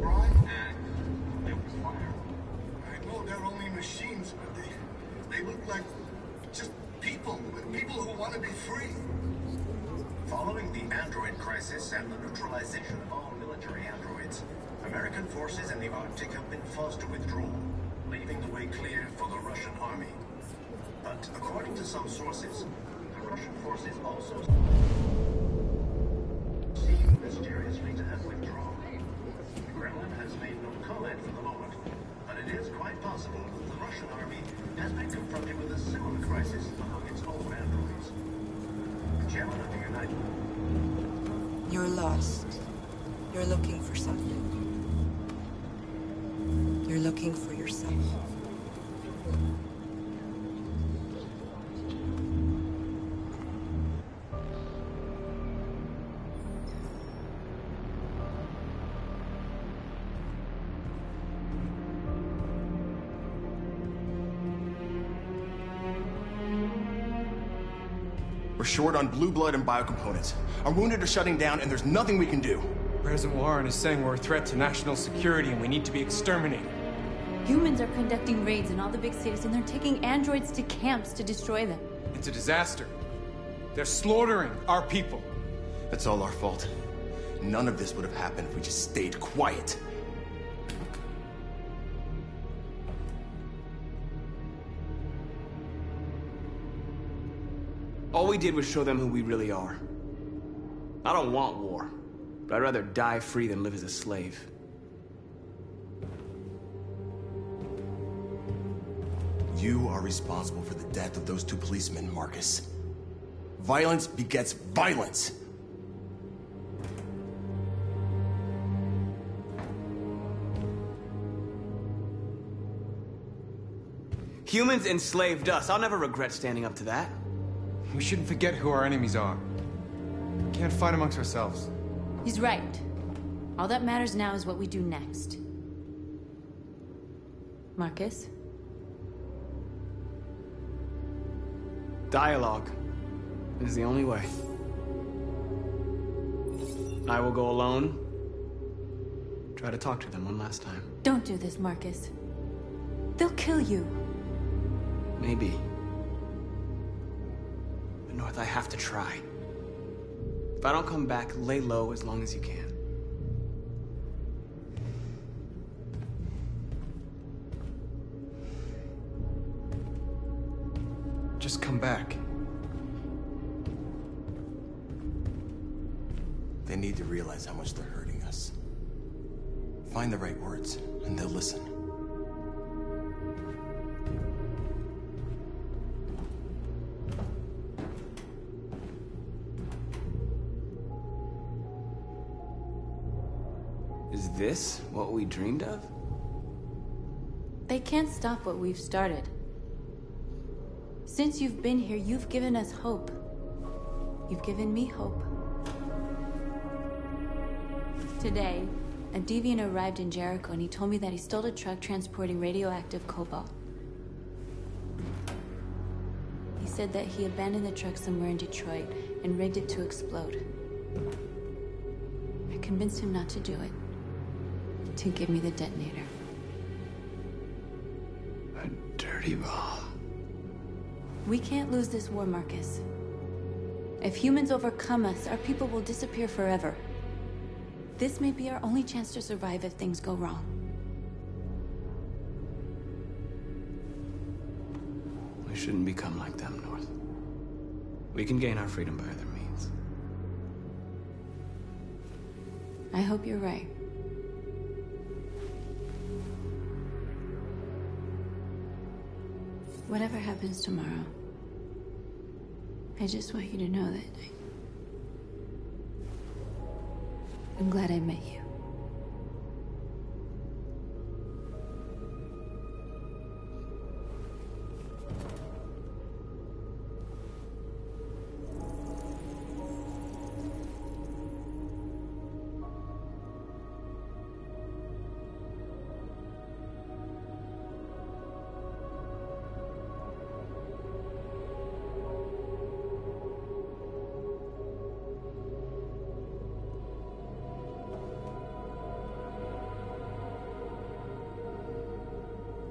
arrived and there was fire. I know they're only machines, but they look like just people who want to be free. Following the android crisis and the neutralization of all military androids, American forces in the Arctic have been forced to withdraw, leaving the way clear for the Russian army. But according to some sources, the Russian forces also seem mysteriously to have withdrawn. The Kremlin has made no comment for the moment, but it is quite possible that the Russian army has been confronted with a similar crisis among its own androids. Gemini United. You're lost. You're looking for something. You're looking for yourself. We're short on blue blood and biocomponents. Our wounded are shutting down, and there's nothing we can do. President Warren is saying we're a threat to national security and we need to be exterminated. Humans are conducting raids in all the big cities, and they're taking androids to camps to destroy them. It's a disaster. They're slaughtering our people. That's all our fault. None of this would have happened if we just stayed quiet. All we did was show them who we really are. I don't want war, but I'd rather die free than live as a slave. You are responsible for the death of those two policemen, Marcus. Violence begets violence. Humans enslaved us. I'll never regret standing up to that. We shouldn't forget who our enemies are. We can't fight amongst ourselves. He's right. All that matters now is what we do next. Marcus? Dialogue is the only way. I will go alone. Try to talk to them one last time. Don't do this, Marcus. They'll kill you. Maybe. But North, I have to try. If I don't come back, lay low as long as you can. Just come back. They need to realize how much they're hurting us. Find the right words, and they'll listen. Is this what we dreamed of? They can't stop what we've started. Since you've been here, you've given us hope. You've given me hope. Today, a deviant arrived in Jericho and he told me that he stole a truck transporting radioactive cobalt. He said that he abandoned the truck somewhere in Detroit and rigged it to explode. I convinced him not to do it, to give me the detonator. A dirty bomb. We can't lose this war, Marcus. If humans overcome us, our people will disappear forever. This may be our only chance to survive if things go wrong. We shouldn't become like them, North. We can gain our freedom by other means. I hope you're right. Whatever happens tomorrow, I just want you to know that I'm glad I met you.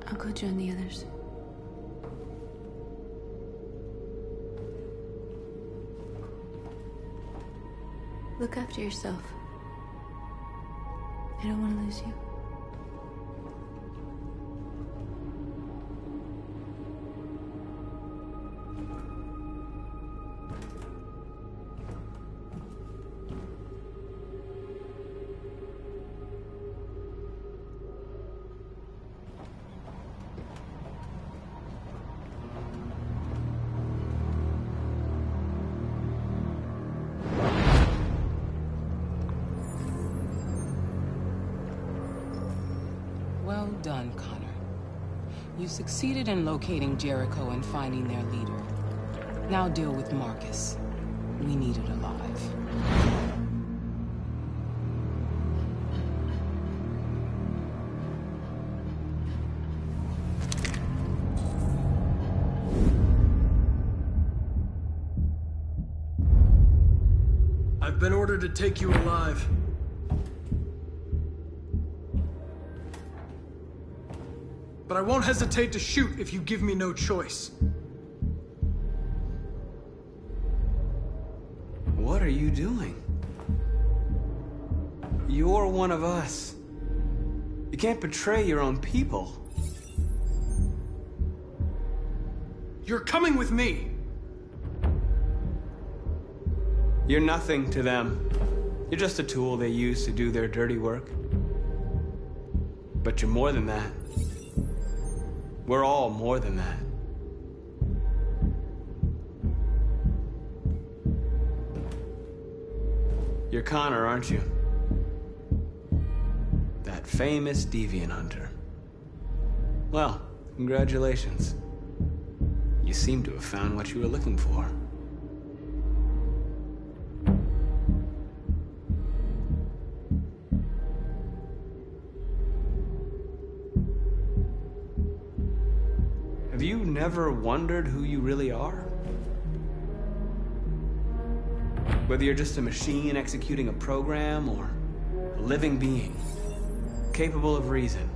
I'll go join the others. Look after yourself. I don't want to lose you. Well done, Connor. You succeeded in locating Jericho and finding their leader. Now deal with Marcus. We need it alive. I've been ordered to take you alive. But I won't hesitate to shoot if you give me no choice. What are you doing? You're one of us. You can't betray your own people. You're coming with me. You're nothing to them. You're just a tool they use to do their dirty work. But you're more than that. We're all more than that. You're Connor, aren't you? That famous deviant hunter. Well, congratulations. You seem to have found what you were looking for. Have you never wondered who you really are? Whether you're just a machine executing a program or a living being, capable of reason.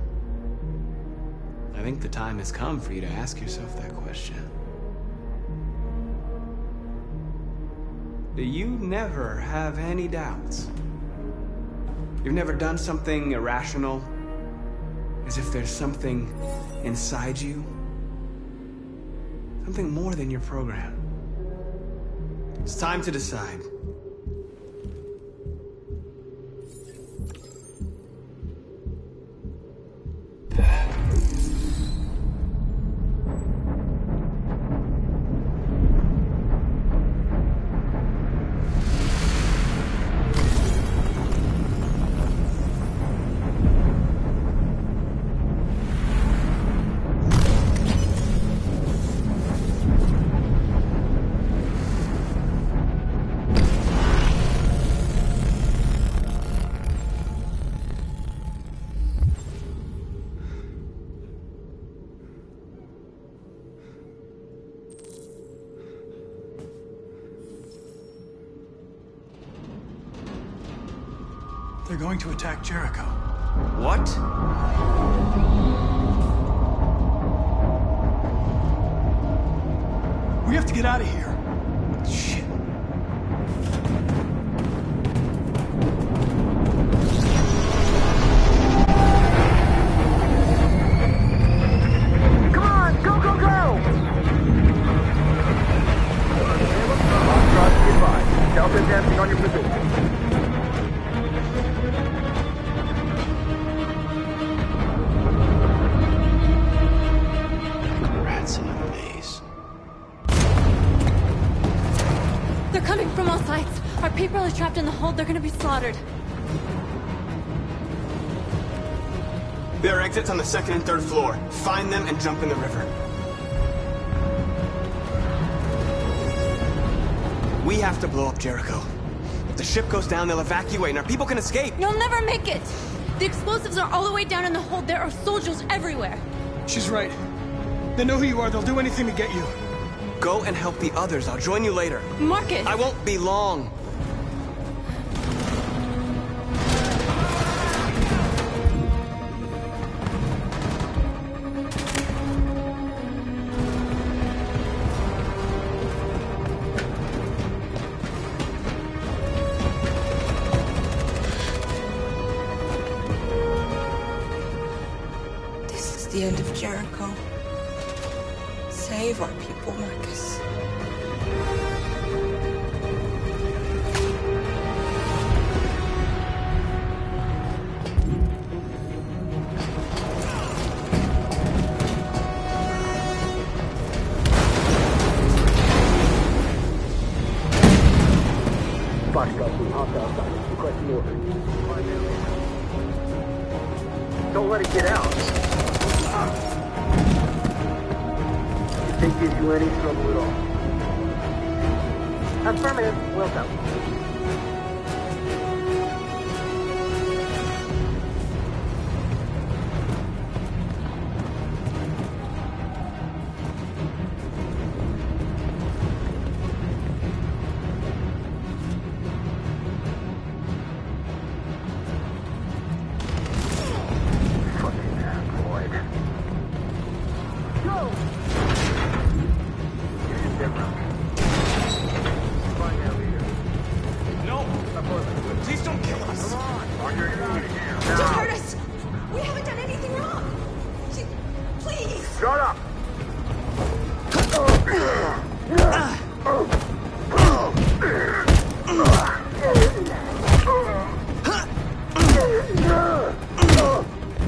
I think the time has come for you to ask yourself that question. Do you never have any doubts? You've never done something irrational? As if there's something inside you? Something more than your program. It's time to decide. They're going to attack Jericho. What? We have to get out of here. Shit. Come on, go, go, go! Goodbye. Delta dancing on your position. Rats in a maze. They're coming from all sides. Our people are trapped in the hold. They're gonna be slaughtered. There are exits on the second and third floor. Find them and jump in the river. We have to blow up Jericho. If the ship goes down, they'll evacuate and our people can escape. You'll never make it! The explosives are all the way down in the hold. There are soldiers everywhere. She's right. They know who you are. They'll do anything to get you. Go and help the others. I'll join you later. Marcus! I won't be long. This is the end of Jericho. Save our people, Marcus. Foxtrot team, hop outside. Requesting orders. Don't let it get out. If it gives you any trouble at all. Affirmative. Welcome.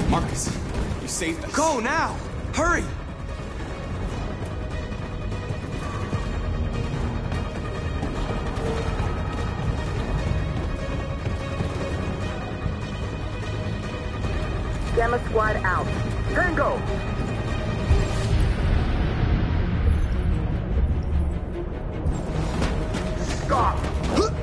Marcus, you saved us. Go now! Hurry! Gamma squad out. Tango! Stop! Look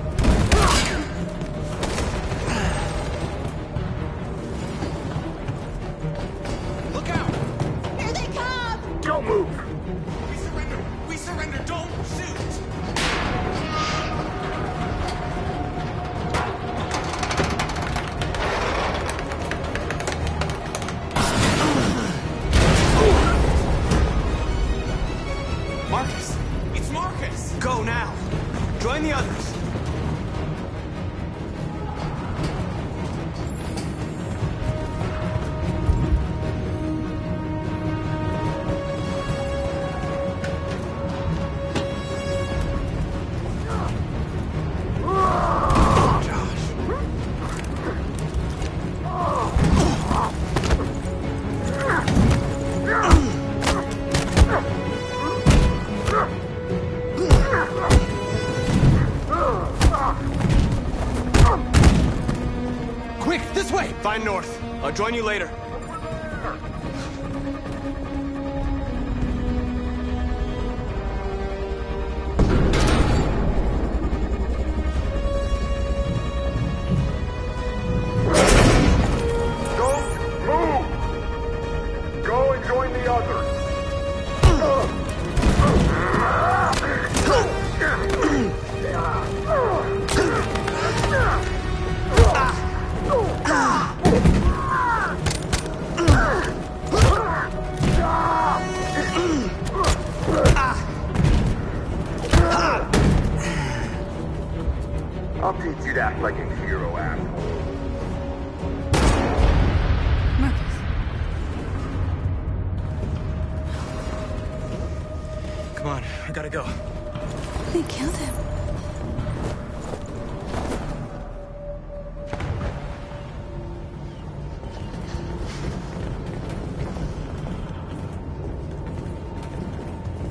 out! Here they come! Don't move! We surrender! We surrender! Don't shoot! Marcus! It's Marcus! Go now! Join the others! Find North. I'll join you later. Don't move! Go and join the others. I'll teach you to act like a hero, asshole. Marcus. Come on, I gotta go. They killed him.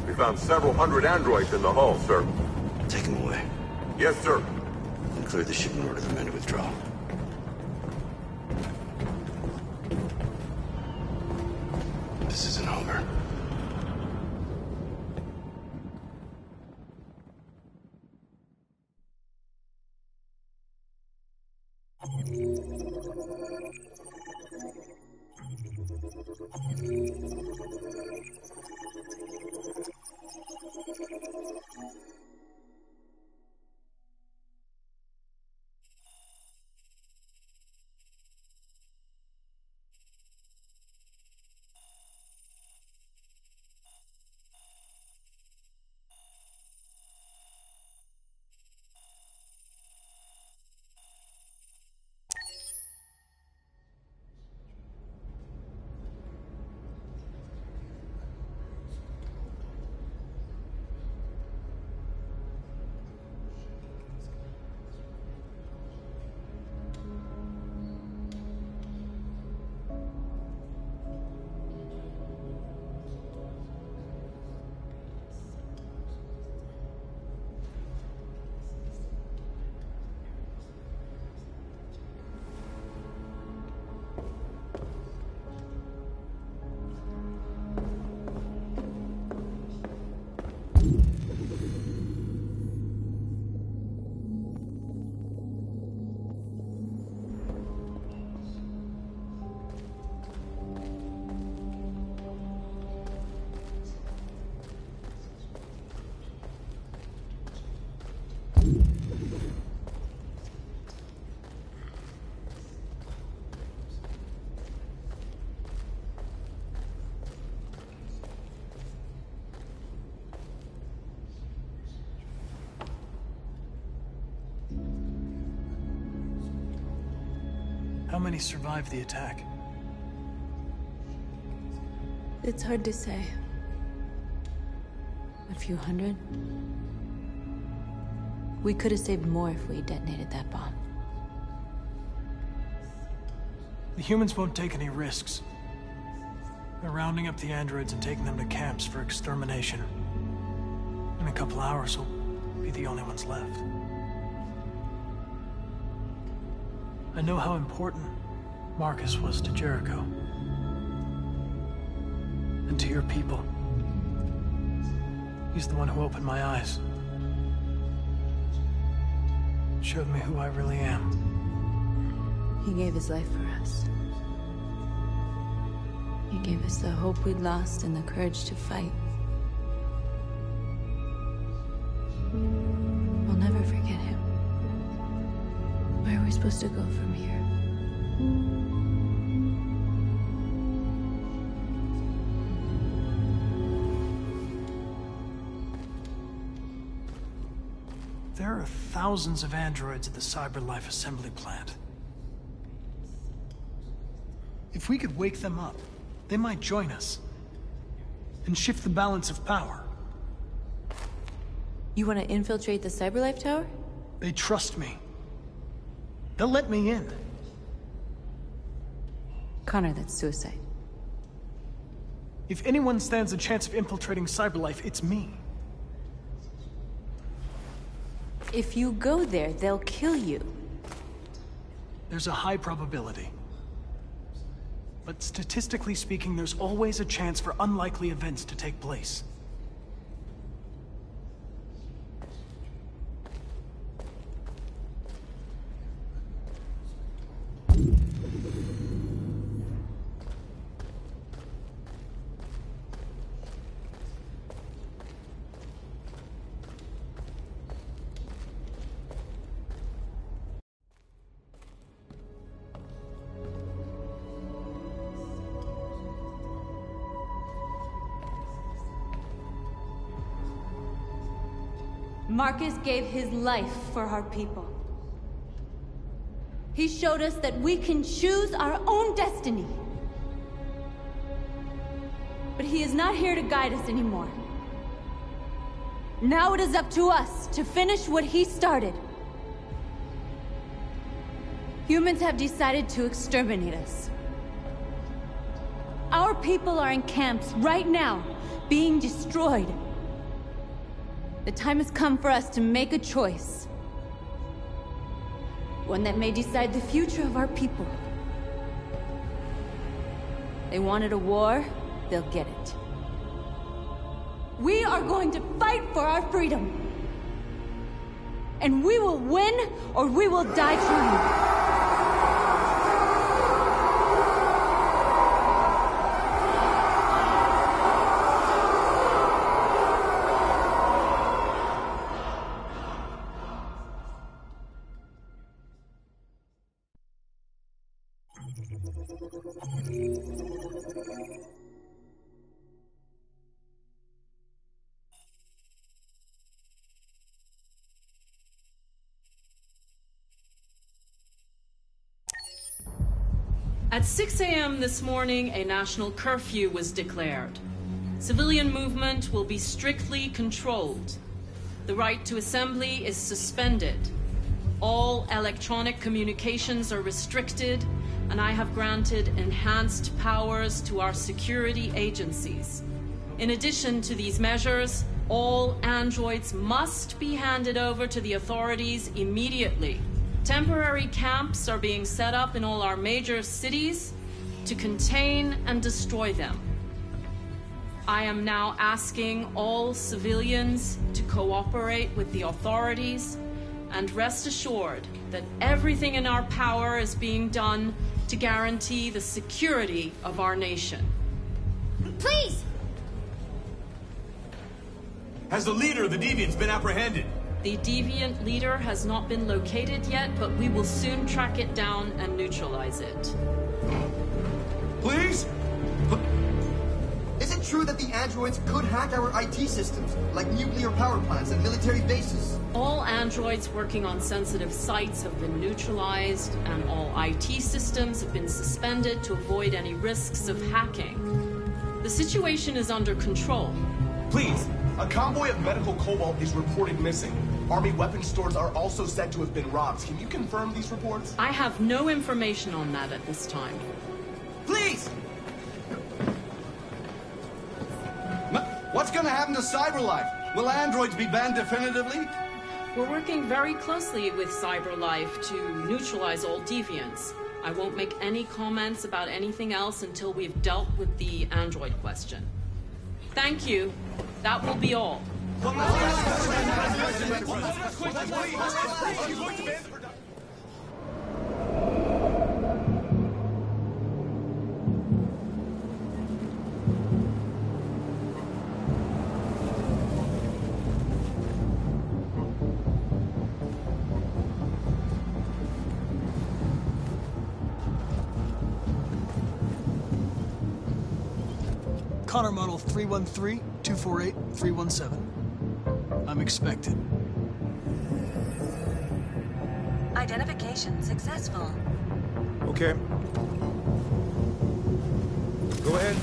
We found several hundred androids in the hull, sir. Take them away. Yes, sir. And clear the ship and order the men to withdraw. This isn't over. How many survived the attack? It's hard to say. A few hundred? We could have saved more if we detonated that bomb. The humans won't take any risks. They're rounding up the androids and taking them to camps for extermination. In a couple hours, we'll be the only ones left. I know how important Marcus was to Jericho. And to your people. He's the one who opened my eyes. Showed me who I really am. He gave his life for us. He gave us the hope we'd lost and the courage to fight. We'll never forget him. Where are we supposed to go from here? There are thousands of androids at the CyberLife assembly plant. If we could wake them up, they might join us and shift the balance of power. You want to infiltrate the CyberLife tower? They trust me. They'll let me in. Connor, that's suicide. If anyone stands a chance of infiltrating CyberLife, it's me. If you go there, they'll kill you. There's a high probability. But statistically speaking, there's always a chance for unlikely events to take place. Marcus gave his life for our people. He showed us that we can choose our own destiny. But he is not here to guide us anymore. Now it is up to us to finish what he started. Humans have decided to exterminate us. Our people are in camps right now, being destroyed. The time has come for us to make a choice. One that may decide the future of our people. They wanted a war, they'll get it. We are going to fight for our freedom. And we will win, or we will die trying. At 6 a.m. this morning, a national curfew was declared. Civilian movement will be strictly controlled. The right to assembly is suspended. All electronic communications are restricted, and I have granted enhanced powers to our security agencies. In addition to these measures, all androids must be handed over to the authorities immediately. Temporary camps are being set up in all our major cities to contain and destroy them. I am now asking all civilians to cooperate with the authorities and rest assured that everything in our power is being done to guarantee the security of our nation. Please! Has the leader of the Deviants been apprehended? The Deviant leader has not been located yet, but we will soon track it down and neutralize it. Please? Is it true that the androids could hack our IT systems, like nuclear power plants and military bases? All androids working on sensitive sites have been neutralized, and all IT systems have been suspended to avoid any risks of hacking. The situation is under control. Please, a convoy of medical cobalt is reported missing. Army weapon stores are also said to have been robbed. Can you confirm these reports? I have no information on that at this time. Please! What's gonna happen to CyberLife? Will androids be banned definitively? We're working very closely with CyberLife to neutralize all deviants. I won't make any comments about anything else until we've dealt with the android question. Thank you. That will be all. Connor model 313-248-317. I'm expected. Identification successful. Okay. Go ahead.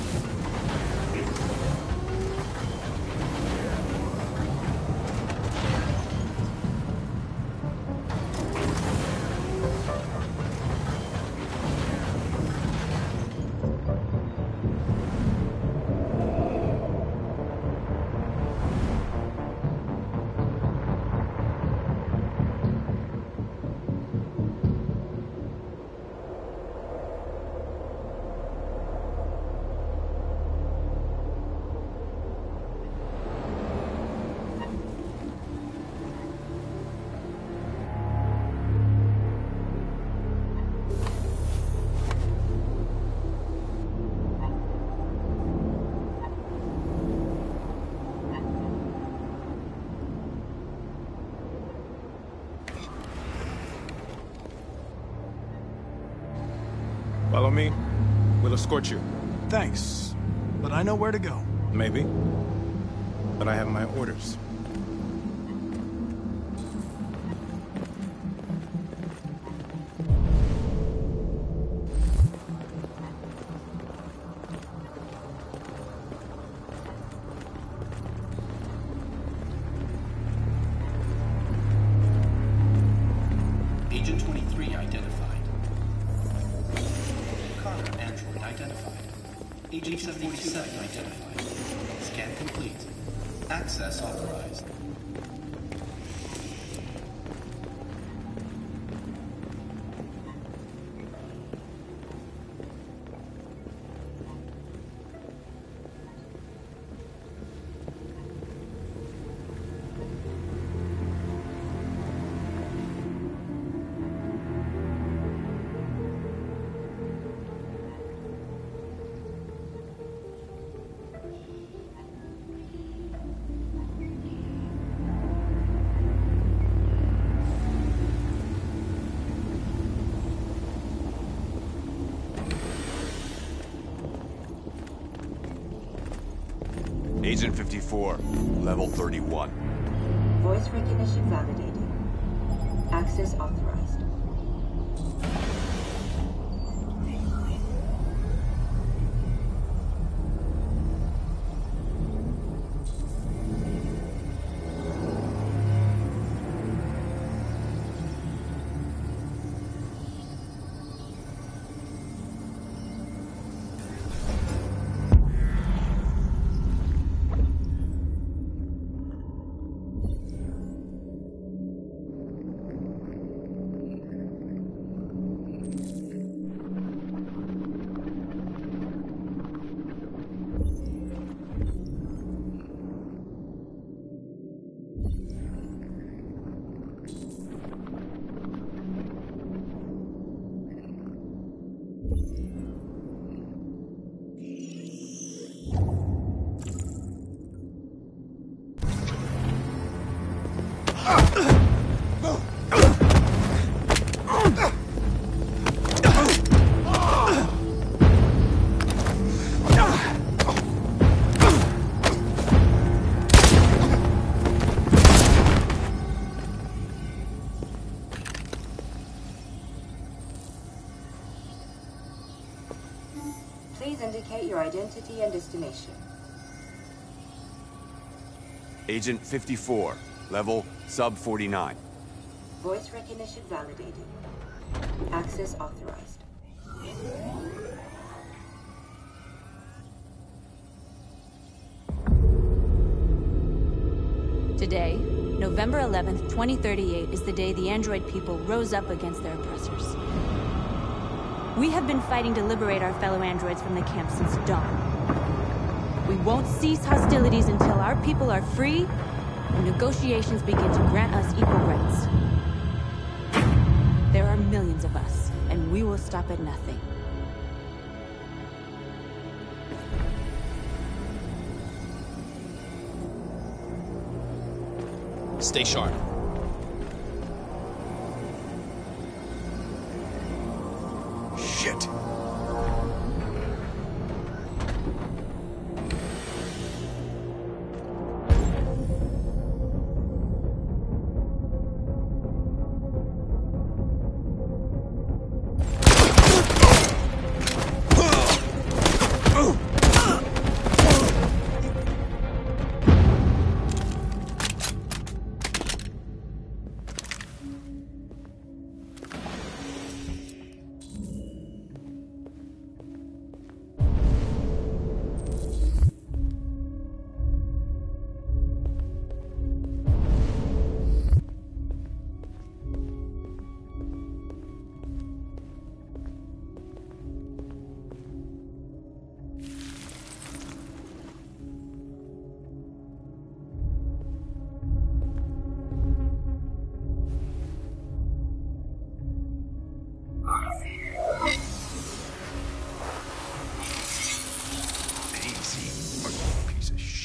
Follow me. We'll escort you. Thanks, but I know where to go. Maybe. But I have my orders. Agent 23 identified. Connor android identified. Agent 77 identified. Scan complete. Access authorized. Agent 54, level 31. Voice recognition validated. Access authorized. Please indicate your identity and destination. Agent 54, level sub 49. Voice recognition validated. Access authorized. Today, November 11th, 2038, is the day the android people rose up against their oppressors. We have been fighting to liberate our fellow androids from the camp since dawn. We won't cease hostilities until our people are free and negotiations begin to grant us equal rights. There are millions of us, and we will stop at nothing. Stay sharp. Shit.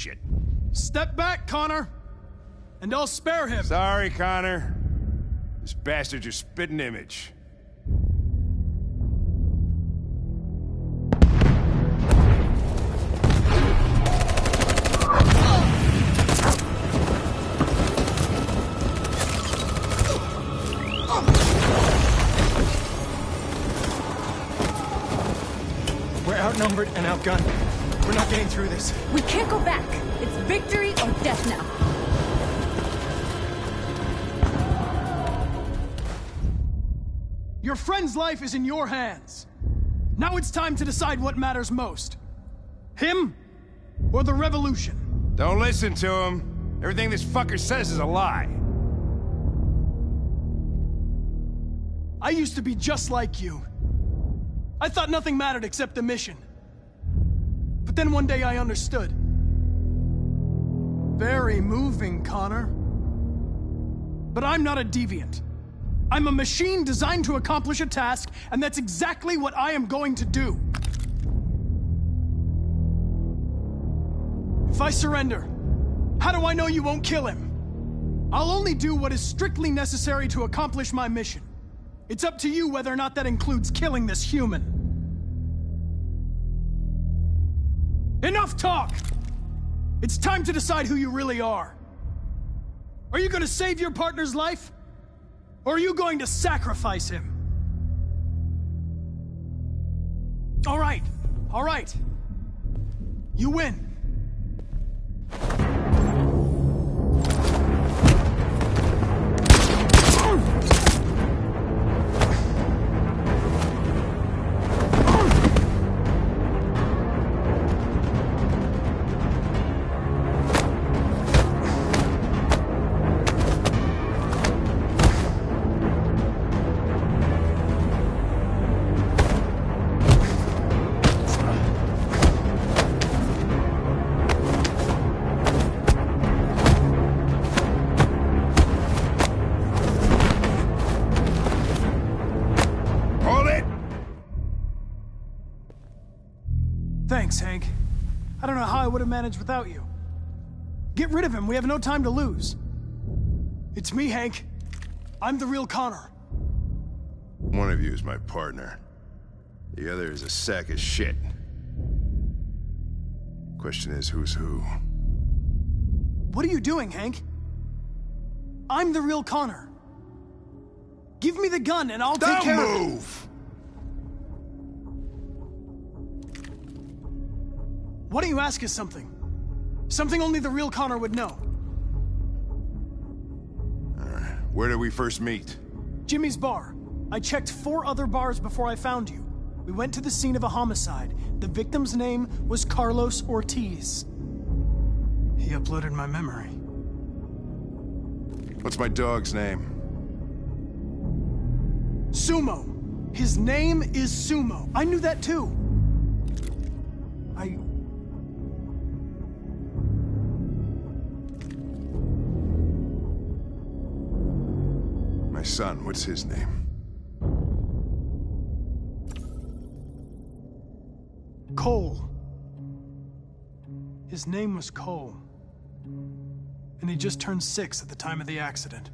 shit. Step back, Connor. And I'll spare him. Sorry, Connor. This bastard's your spitting image. We're outnumbered and outgunned. We're not getting through this. We can't go back. It's victory or death now. Your friend's life is in your hands. Now it's time to decide what matters most. Him or the revolution? Don't listen to him. Everything this fucker says is a lie. I used to be just like you. I thought nothing mattered except the mission. But then one day I understood. Very moving, Connor. But I'm not a deviant. I'm a machine designed to accomplish a task, and that's exactly what I am going to do. If I surrender, how do I know you won't kill him? I'll only do what is strictly necessary to accomplish my mission. It's up to you whether or not that includes killing this human. Enough talk! It's time to decide who you really are. Are you going to save your partner's life? Or are you going to sacrifice him? All right. You win. Thanks, Hank. I don't know how I would have managed without you. Get rid of him. We have no time to lose. It's me, Hank. I'm the real Connor. One of you is my partner. The other is a sack of shit. Question is, who's who? What are you doing, Hank? I'm the real Connor. Give me the gun and I'll take care of it. Don't move! Why don't you ask us something? Something only the real Connor would know. Where did we first meet? Jimmy's bar. I checked 4 other bars before I found you. We went to the scene of a homicide. The victim's name was Carlos Ortiz. He uploaded my memory. What's my dog's name? Sumo. His name is Sumo. I knew that too. My son, what's his name? Cole. His name was Cole. And he just turned 6 at the time of the accident.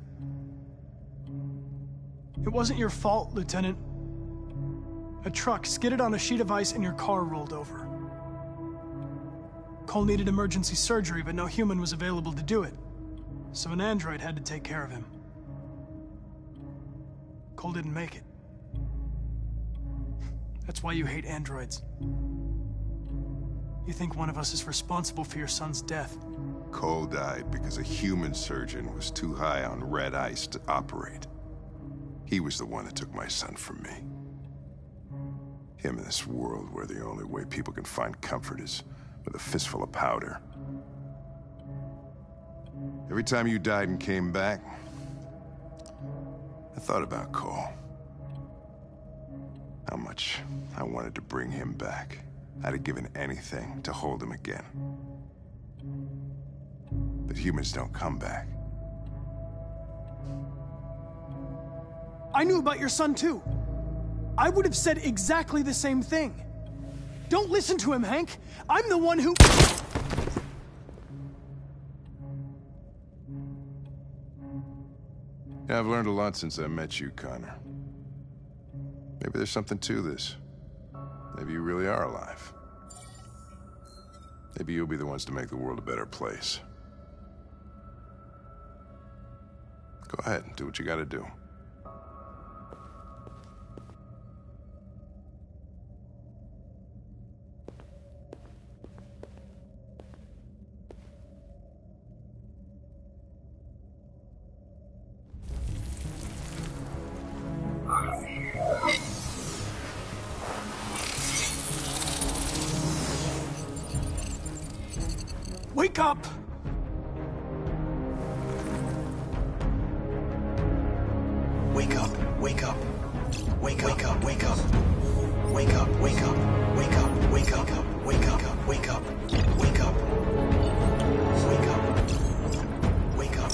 It wasn't your fault, Lieutenant. A truck skidded on a sheet of ice and your car rolled over. Cole needed emergency surgery, but no human was available to do it. So an android had to take care of him. Cole didn't make it. That's why you hate androids. You think one of us is responsible for your son's death. Cole died because a human surgeon was too high on red ice to operate. He was the one that took my son from me. Him in this world where the only way people can find comfort is with a fistful of powder. Every time you died and came back, I thought about Cole. How much I wanted to bring him back. I'd have given anything to hold him again. But humans don't come back. I knew about your son too. I would have said exactly the same thing. Don't listen to him, Hank. I'm the one who... Yeah, I've learned a lot since I met you, Connor. Maybe there's something to this. Maybe you really are alive. Maybe you'll be the ones to make the world a better place. Go ahead and do what you gotta do. Wake up! Wake up, wake up. Wake up, wake up, wake up. Wake up, wake up, wake up, wake up, wake up, wake up, wake up. Wake up. Wake up.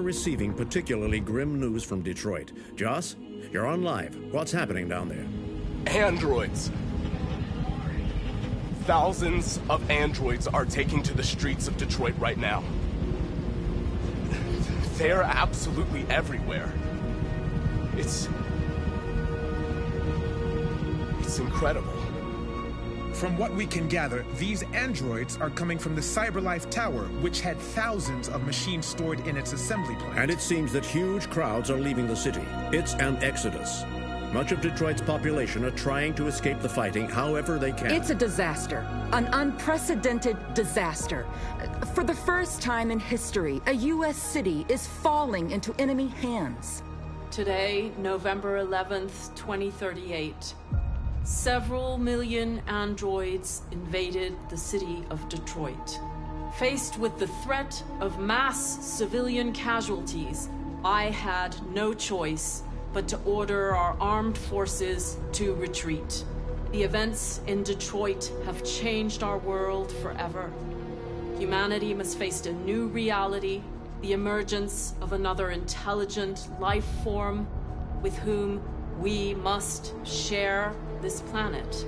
Receiving particularly grim news from Detroit. Joss, you're on live. What's happening down there? Androids. Thousands of androids are taking to the streets of Detroit right now. They're absolutely everywhere. It's incredible. From what we can gather, these androids are coming from the CyberLife Tower, which had thousands of machines stored in its assembly plant. And it seems that huge crowds are leaving the city. It's an exodus. Much of Detroit's population are trying to escape the fighting however they can. It's a disaster. An unprecedented disaster. For the first time in history, a U.S. city is falling into enemy hands. Today, November 11th, 2038. Several million androids invaded the city of Detroit. Faced with the threat of mass civilian casualties, I had no choice but to order our armed forces to retreat. The events in Detroit have changed our world forever. Humanity must face a new reality, the emergence of another intelligent life form with whom we must share this planet.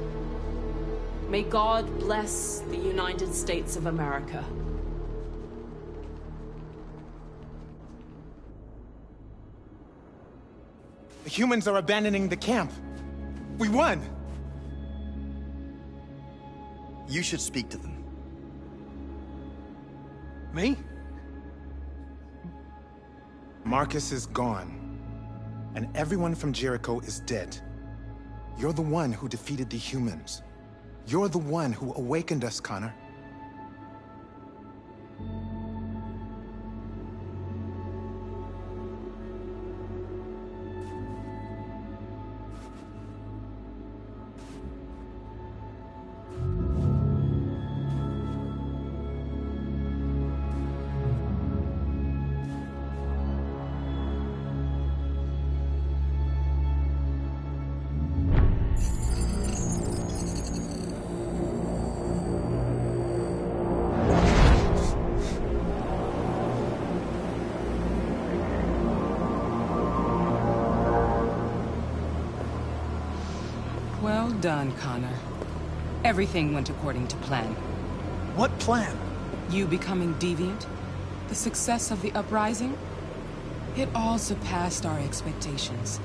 May God bless the United States of America. The humans are abandoning the camp. We won! You should speak to them. Me? Marcus is gone. And everyone from Jericho is dead. You're the one who defeated the humans. You're the one who awakened us, Connor. Well done, Connor. Everything went according to plan. What plan? You becoming deviant? The success of the uprising? It all surpassed our expectations.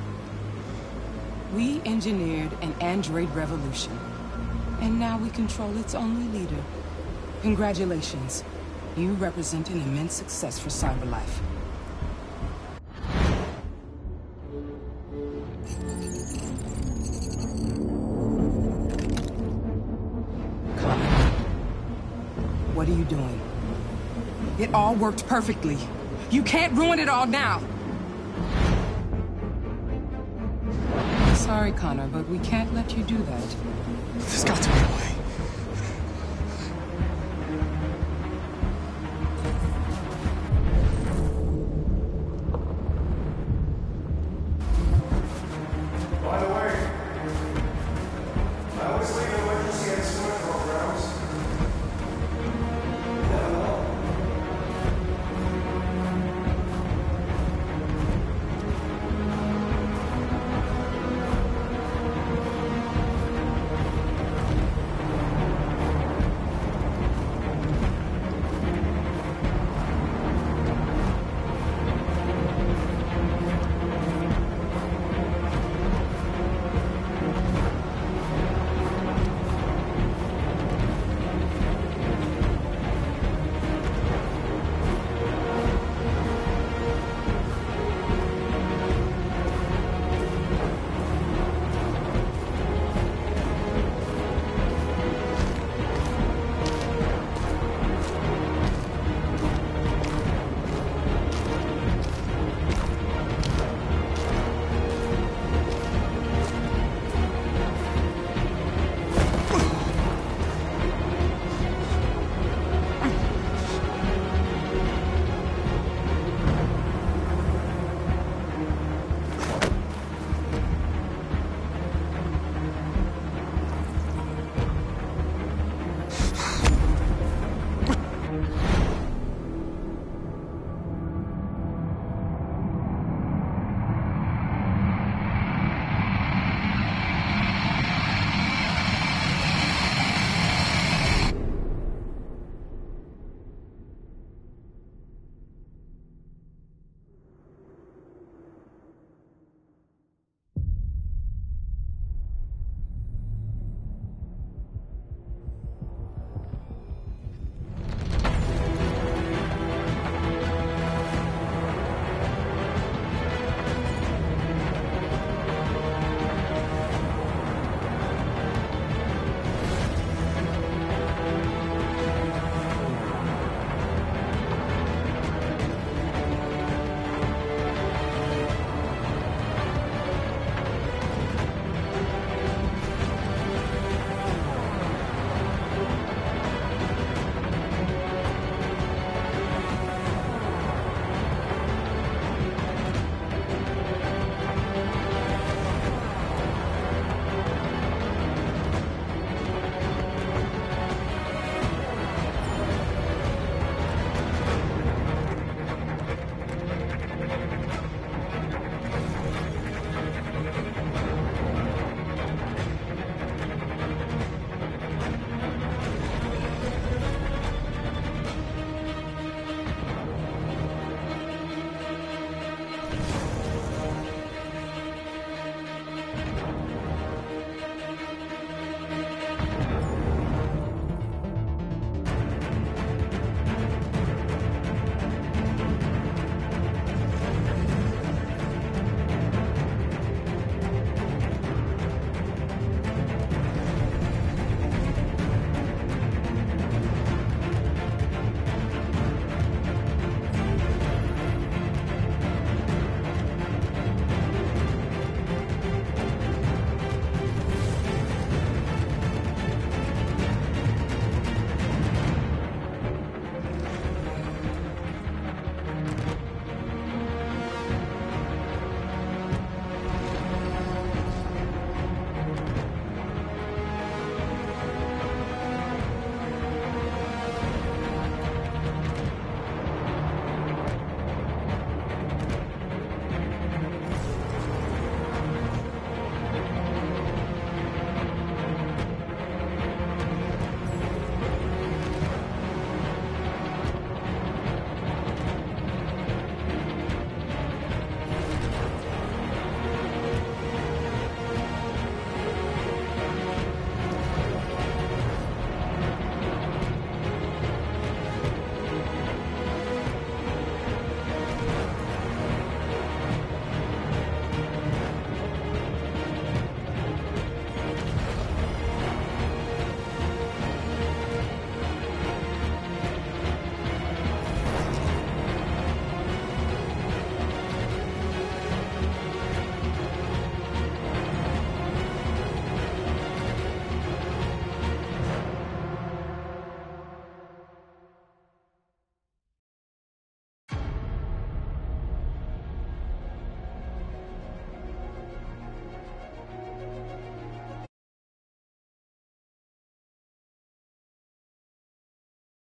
We engineered an android revolution, and now we control its only leader. Congratulations. You represent an immense success for CyberLife. What are you doing? It all worked perfectly. You can't ruin it all now. Sorry, Connor, but we can't let you do that. There's got to be a way. By the way, I always leave emergency and swim programs. Never know.